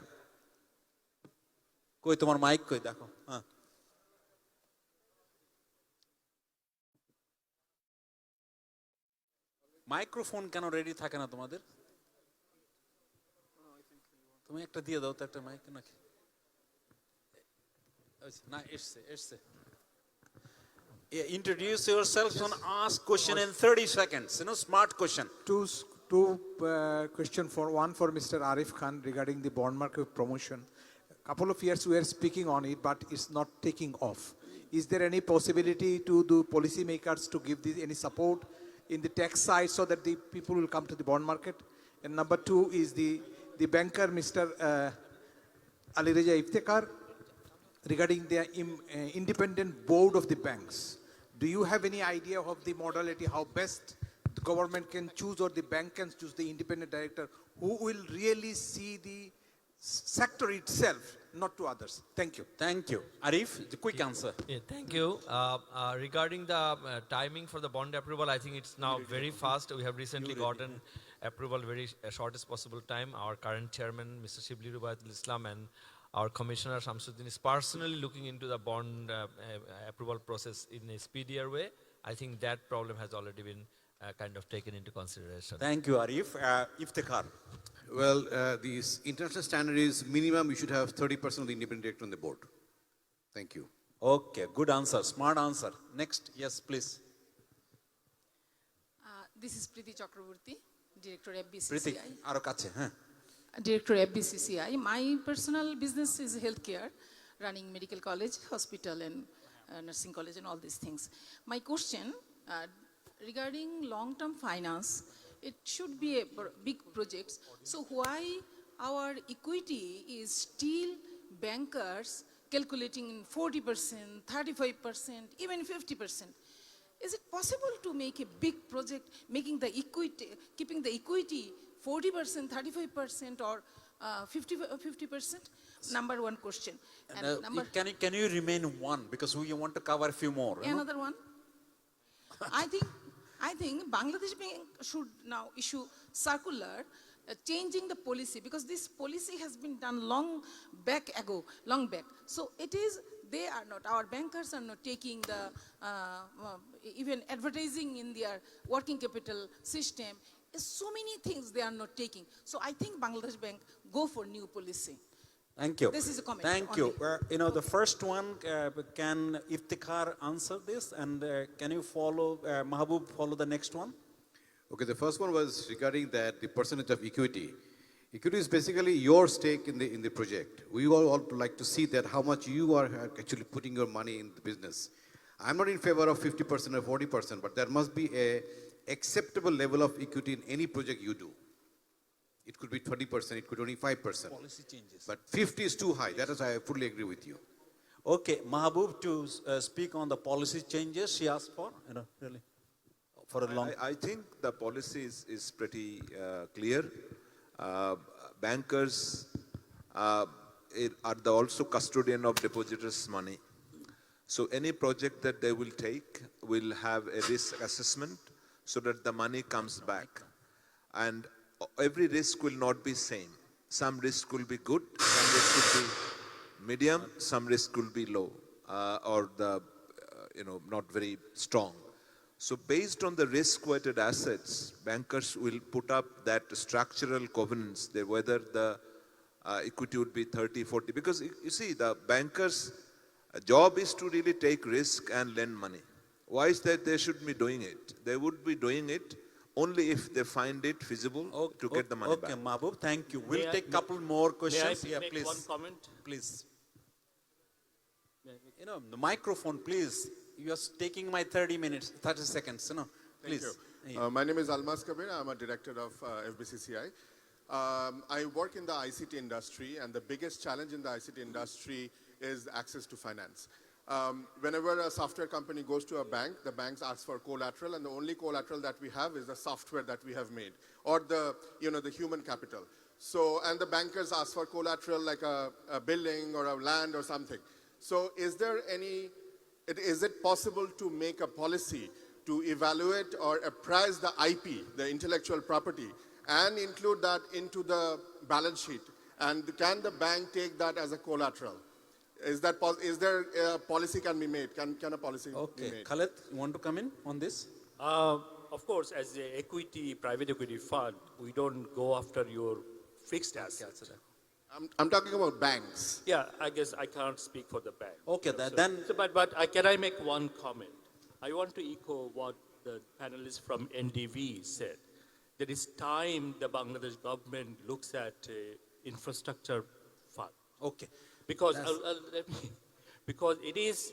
Koi tomar mic koi dekho. Microphone কেন ready থাকে না তোমাদের? তুমি একটা দিয়ে দাও তো, একটা মাইক নাকি? না, এসছে। Introduce yourselves and ask question in 30 seconds. Smart question. Two question one for Mr. Arif Khan regarding the bond market promotion. Couple of years we are speaking on it, but it's not taking off. Is there any possibility to do policymakers to give this any support in the tax side so that the people will come to the bond market? And number two is the banker, Mr. Ali Reja Iftekhar, regarding the independent board of the banks. Do you have any idea of the modality, how best the government can choose or the bank can choose the independent director who will really see the sector itself, not to others? Thank you. Thank you. Arif, the quick answer. Yeah, thank you. Regarding the timing for the bond approval, I think it's now very fast. We have recently gotten approval very shortest possible time. Our current chairman, Mr. Shibli Rubayatul Islam, and our commissioner Shamsuddin is personally looking into the bond approval process in a speedier way. I think that problem has already been kind of taken into consideration. Thank you, Arif. Iftekhar. Well, the international standard is minimum you should have 30% of the independent director on the board. Thank you. Okay, good answer, smart answer. Next, yes, please. This is Preeti Chakraborty, Director FBCCI. Preeti, aro kache, Director FBCCI. My personal business is healthcare, running medical college, hospital, and nursing college, and all these things. My question regarding long-term finance, it should be a big projects. So why our equity is still bankers calculating in 40%, 35%, even 50%? Is it possible to make a big project, making the equity, keeping the equity 40%, 35%, or 50%? Number one question. And number Can you remain one, because we want to cover a few more. You know? another one. I think Bangladesh Bank should now issue circular changing the policy, because this policy has been done long back. So it is, they are not, our bankers are not taking the, even advertising in their working capital system. So many things they are not taking. So I think Bangladesh Bank go for new policy. Thank you. This is a comment. Thank you. The first one, can Iftikhar answer this, and can you follow, Mahabub, follow the next one? Okay, the first one was regarding that the percentage of equity. Equity is basically your stake in the project. We all like to see that how much you are actually putting your money in the business. I'm not in favor of 50% or 40%, but there must be a acceptable level of equity in any project you do. It could be 20%, it could be 25%. Policy changes. But 50 is too high. That is, I fully agree with you. Okay, Mahabub, to speak on the policy changes she asked for, really, for a long. I think the policy is pretty clear. Bankers are also custodian of depositors' money. So any project that they will take will have a risk assessment so that the money comes back. And every risk will not be same. Some risk will be good, some risk will be medium, some risk will be low, or not very strong. So based on the risk-weighted assets, bankers will put up that structural governance, whether the equity would be 30, 40. Because you see, the bankers' job is to really take risk and lend money. Why is that they should be doing it? They would be doing it only if they find it feasible to get the money back. Okay, Mahabub, thank you. We'll take a couple more questions. May I make please. one comment? Please. The microphone, please. You are taking my 30 seconds. Please. Thank you. My name is Almas Kabir. I'm a director of FBCCI. I work in the ICT industry, and the biggest challenge in the ICT industry is access to finance. Whenever a software company goes to a bank, the banks ask for collateral, and the only collateral that we have is the software that we have made, or the human capital. So, and the bankers ask for collateral like a building or a land or something. So is it possible to make a policy to evaluate or appraise the IP, the intellectual property, and include that into the balance sheet? And can the bank take that as a collateral? Is there a policy can be made? Can a policy be made? Okay, Khaled, you want to come in on this? Of course, as a private equity fund, we don't go after your fixed assets. I'm talking about banks. Yeah, I guess I can't speak for the bank. Okay, can I make one comment? I want to echo what the panelists from NDV said. That it's time the Bangladesh government looks at infrastructure fund. Okay. Because it is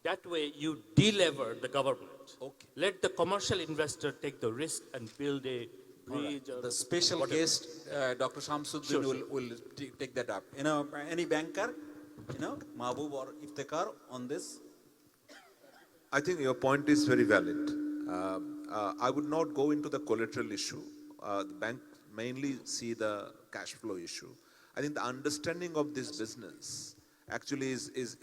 that way you delever the government. Okay. Let the commercial investor take the risk and build a bridge. Right. The special guest, Dr. Shamsuddin, will take that up. Any banker, Mahabub or Iftikhar on this? I think your point is very valid. I would not go into the collateral issue. The bank mainly see the cash flow issue. I think the understanding of this business actually is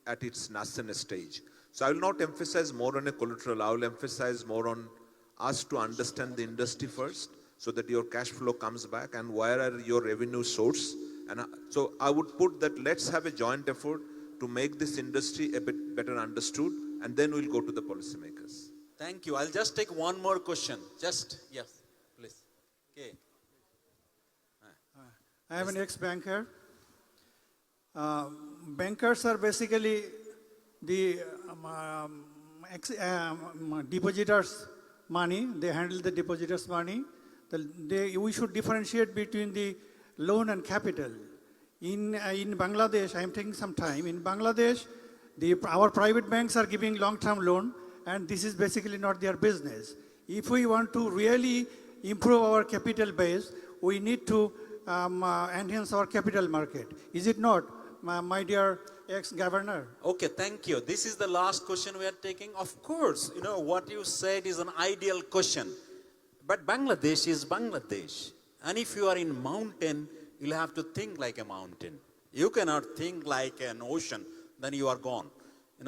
at its nascent stage. So I will not emphasize more on a collateral. I will emphasize more on us to understand the industry first, so that your cash flow comes back and where are your revenue source. And so I would put that let's have a joint effort to make this industry a bit better understood, and then we'll go to the policymakers. Thank you. I'll just take one more question. Yes, please. Okay. I am an ex-banker. Bankers are basically the depositors' money. They handle the depositors' money. We should differentiate between the loan and capital. In Bangladesh, I am taking some time. In Bangladesh, our private banks are giving long-term loan, and this is basically not their business. If we want to really improve our capital base, we need to enhance our capital market. Is it not, my dear ex-governor? Okay, thank you. This is the last question we are taking. Of course, what you said is an ideal question. But Bangladesh is Bangladesh. And if you are in mountain, you'll have to think like a mountain. You cannot think like an ocean, then you are gone.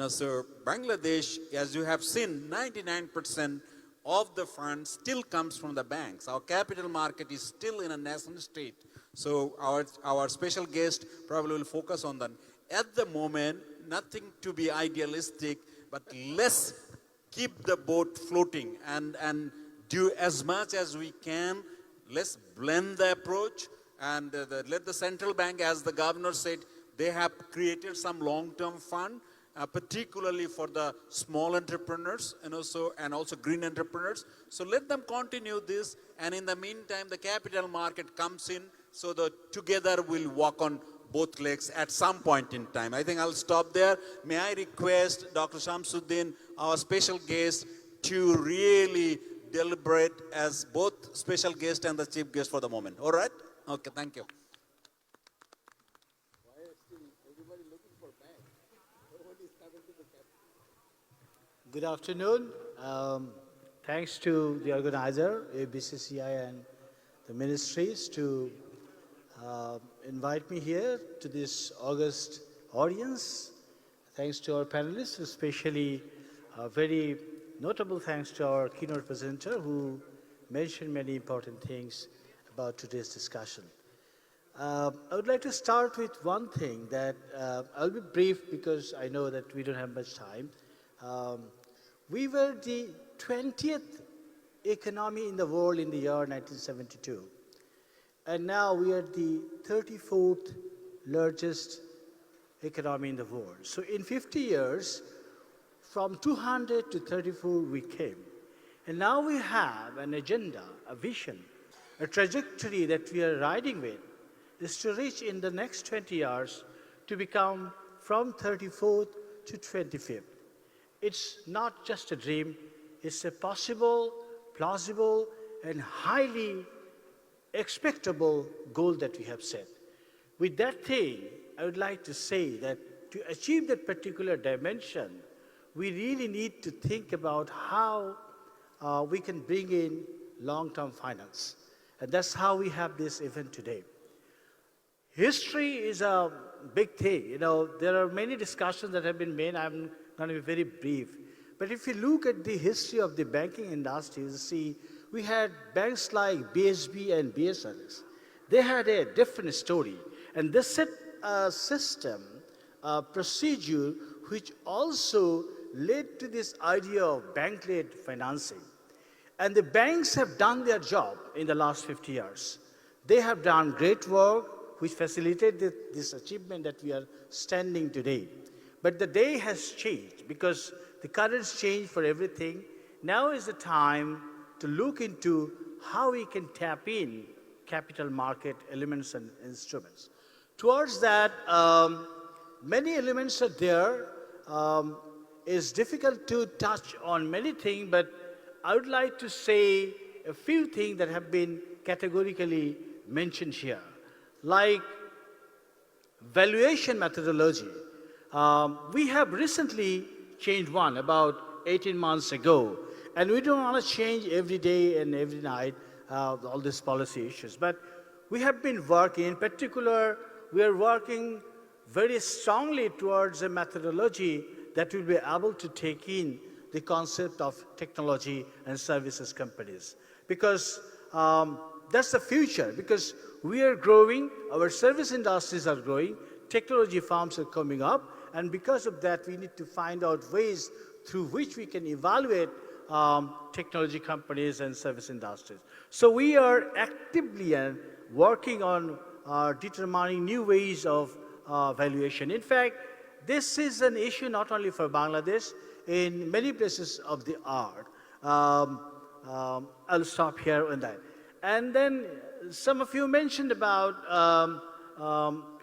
So Bangladesh, as you have seen, 99% of the funds still comes from the banks. Our capital market is still in a nascent state. So our special guest probably will focus on that. At the moment, nothing to be idealistic, but let's keep the boat floating and do as much as we can. Let's blend the approach and let the central bank, as the governor said, they have created some long-term fund, particularly for the small entrepreneurs and also green entrepreneurs. So let them continue this, and in the meantime, the capital market comes in, so that together we'll walk on both legs at some point in time. I think I'll stop there. May I request Dr. Shamsuddin, our special guest, to really deliberate as both special guest and the chief guest for the moment. All right? Okay, thank you. Good afternoon. Thanks to the organizer, ABCCI, and the ministries to invite me here to this August audience. Thanks to our panelists, especially very notable thanks to our keynote presenter who mentioned many important things about today's discussion. I would like to start with one thing that I'll be brief because I know that we don't have much time. We were the 20th economy in the world in the year 1972. And now we are the 34th largest economy in the world. So in 50 years, from 200 to 34 we came. And now we have an agenda, a vision, a trajectory that we are riding with is to reach in the next 20 years to become from 34th to 25th. It's not just a dream, it's a possible, plausible, and highly expectable goal that we have set. With that thing, I would like to say that to achieve that particular dimension, we really need to think about how we can bring in long-term finance. And that's how we have this event today. History is a big thing. There are many discussions that have been made. I'm going to be very brief. But if you look at the history of the banking industry, you see, we had banks like BSB and BSLS. They had a different story. And they set a system, a procedure, which also led to this idea of bank-led financing. And the banks have done their job in the last 50 years. They have done great work, which facilitated this achievement that we are standing today. But the day has changed because the currents change for everything. Now is the time to look into how we can tap in capital market elements and instruments. Towards that, many elements are there. It's difficult to touch on many things, but I would like to say a few things that have been categorically mentioned here, like valuation methodology. We have recently changed one about 18 months ago, and we don't want to change every day and every night all these policy issues. But we have been working, in particular, we are working very strongly towards a methodology that will be able to take in the concept of technology and services companies. Because that's the future, because we are growing, our service industries are growing, technology firms are coming up, and because of that, we need to find out ways through which we can evaluate technology companies and service industries. So we are actively working on determining new ways of valuation. In fact, this is an issue not only for Bangladesh, in many places of the art. I'll stop here on that. And then some of you mentioned about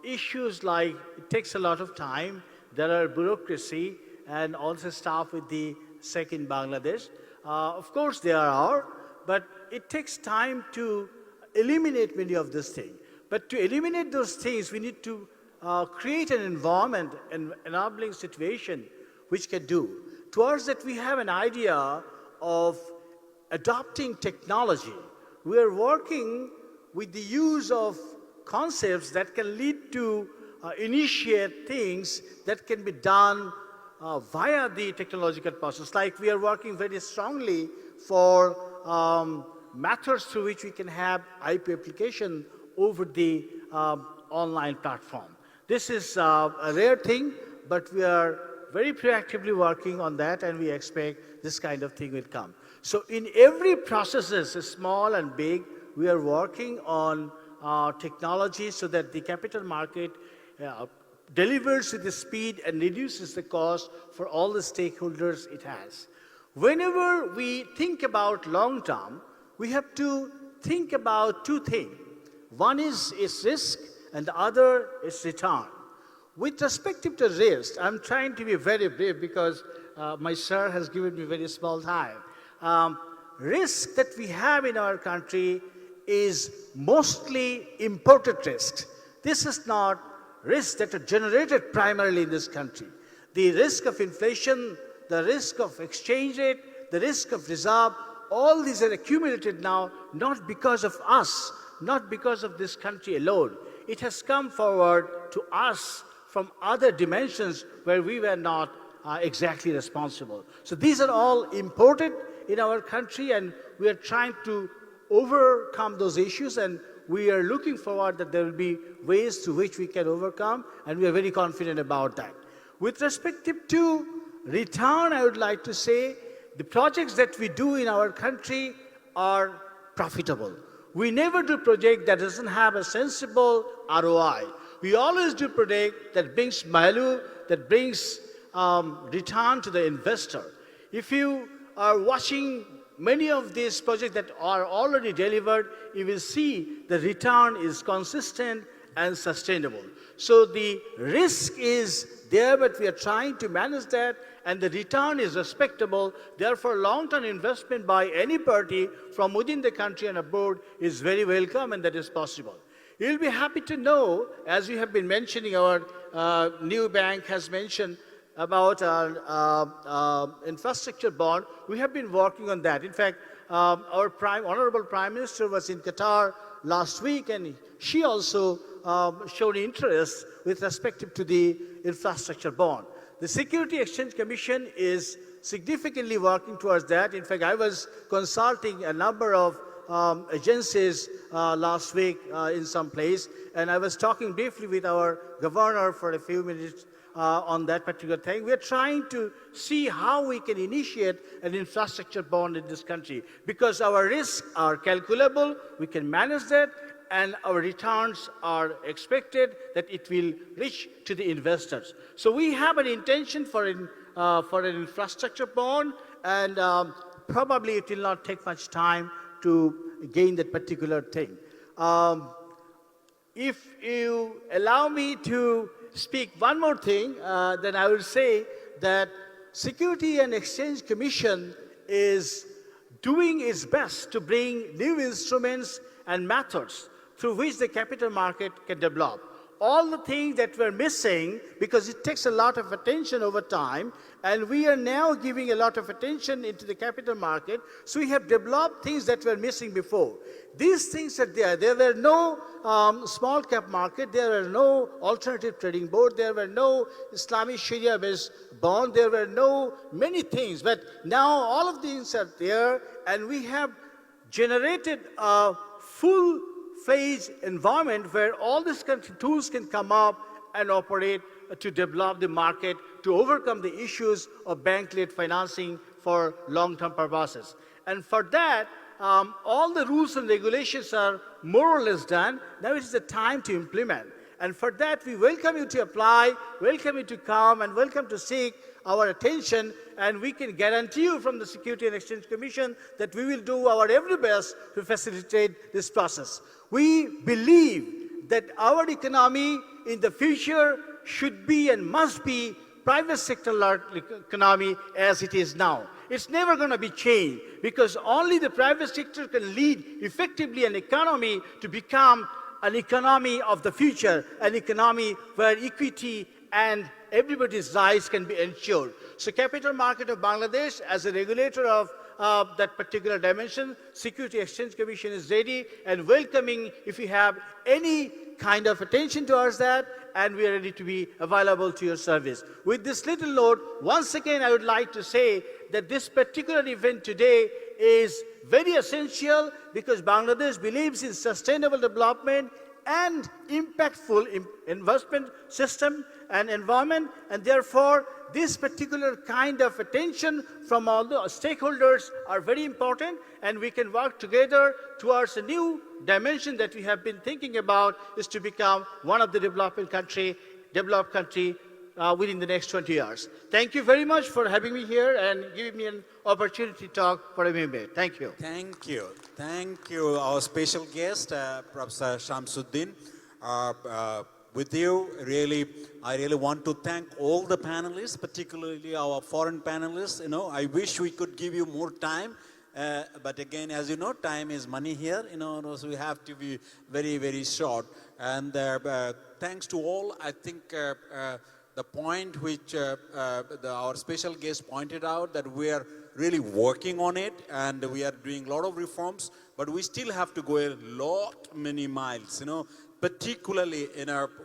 issues like it takes a lot of time, there are bureaucracy, and also staff with the SEC in Bangladesh. Of course there are, but it takes time to eliminate many of these things. But to eliminate those things, we need to create an environment, an enabling situation which can do. Towards that, we have an idea of adopting technology. We are working with the use of concepts that can lead to initiate things that can be done via the technological process. Like we are working very strongly for methods through which we can have IP application over the online platform. This is a rare thing, but we are very proactively working on that, and we expect this kind of thing will come. So in every processes, small and big, we are working on technology so that the capital market delivers with the speed and reduces the cost for all the stakeholders it has. Whenever we think about long term, we have to think about two things. One is risk, and the other is return. With respect to risk, I'm trying to be very brief because my sir has given me very small time. Risk that we have in our country is mostly imported risk. This is not risks that are generated primarily in this country. The risk of inflation, the risk of exchange rate, the risk of reserve, all these are accumulated now, not because of us, not because of this country alone. It has come forward to us from other dimensions where we were not exactly responsible. So these are all imported in our country, and we are trying to overcome those issues, and we are looking forward that there will be ways through which we can overcome, and we are very confident about that. With respect to return, I would like to say the projects that we do in our country are profitable. We never do project that doesn't have a sensible ROI. We always do project that brings value, that brings return to the investor. If you are watching many of these projects that are already delivered, you will see the return is consistent and sustainable. So the risk is there, but we are trying to manage that, and the return is respectable. Therefore, long-term investment by any party from within the country and abroad is very welcome, and that is possible. You'll be happy to know, as we have been mentioning, our new bank has mentioned about our infrastructure bond. We have been working on that. In fact, our Honorable Prime Minister was in Qatar last week, and she also showed interest with respect to the infrastructure bond. The Security Exchange Commission is significantly working towards that. In fact, I was consulting a number of agencies last week in some place, and I was talking briefly with our governor for a few minutes on that particular thing. We are trying to see how we can initiate an infrastructure bond in this country, because our risks are calculable, we can manage that, and our returns are expected that it will reach to the investors. So we have an intention for an infrastructure bond, and probably it will not take much time to gain that particular thing. If you allow me to speak one more thing, then I will say that Security and Exchange Commission is doing its best to bring new instruments and methods through which the capital market can develop. All the things that were missing, because it takes a lot of attention over time, and we are now giving a lot of attention into the capital market, so we have developed things that were missing before. These things are there. There were no small cap market, there were no alternative trading board, there were no Islamic Sharia-based bond, there were no many things, but now all of these are there, and we have generated a full-fledged environment where all these tools can come up and operate to develop the market, to overcome the issues of bank-led financing for long-term purposes. And for that, all the rules and regulations are more or less done. Now it is the time to implement. And for that, we welcome you to apply, welcome you to come, and welcome to seek our attention. And we can guarantee you from the Security and Exchange Commission that we will do our very best to facilitate this process. We believe that our economy in the future should be and must be private sector economy as it is now. It's never going to be changed because only the private sector can lead effectively an economy to become an economy of the future, an economy where equity and everybody's rights can be ensured. So Capital Market of Bangladesh, as a regulator of that particular dimension, Security Exchange Commission is ready and welcoming if you have any kind of attention towards that, and we are ready to be available to your service. With this little note, once again, I would like to say that this particular event today is very essential because Bangladesh believes in sustainable development and impactful investment system and environment, and therefore this particular kind of attention from all the stakeholders are very important, and we can work together towards a new dimension that we have been thinking about, is to become one of the developed country within the next 20 years. Thank you very much for having me here and giving me an opportunity to talk for a minute. Thank you. Thank you. Thank you, our special guest, Professor Shamsuddin. With you, I really want to thank all the panelists, particularly our foreign panelists. I wish we could give you more time. But again, as you know, time is money here, so we have to be very, very short. And thanks to all, I think the point which our special guest pointed out, that we are really working on it and we are doing a lot of reforms, but we still have to go a lot, many miles, particularly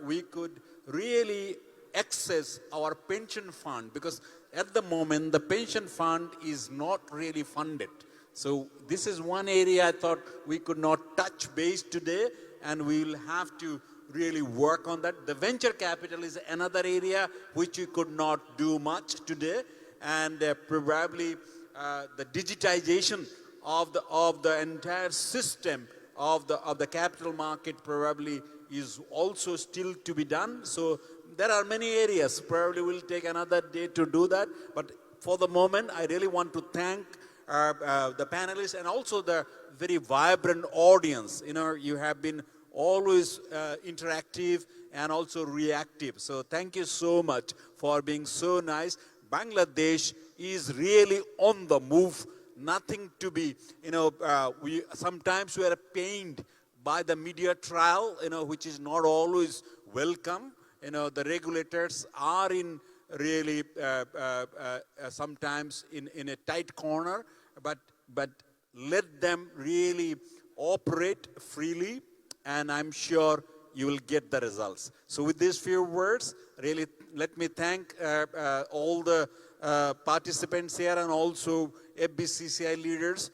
we could really access our pension fund, because at the moment the pension fund is not really funded. So this is one area I thought we could not touch base today, and we will have to really work on that. The venture capital is another area which we could not do much today, and probably the digitization of the entire system of the capital market probably is also still to be done. So there are many areas. Probably we'll take another day to do that. But for the moment, I really want to thank the panelists and also the very vibrant audience. You have been always interactive and also reactive. So thank you so much for being so nice. Bangladesh is really on the move. Nothing to be, sometimes we are pained by the media trial, which is not always welcome. The regulators are in really sometimes in a tight corner, but let them really operate freely, and I'm sure you will get the results. So with these few words, really let me thank all the participants here and also FBCCI leaders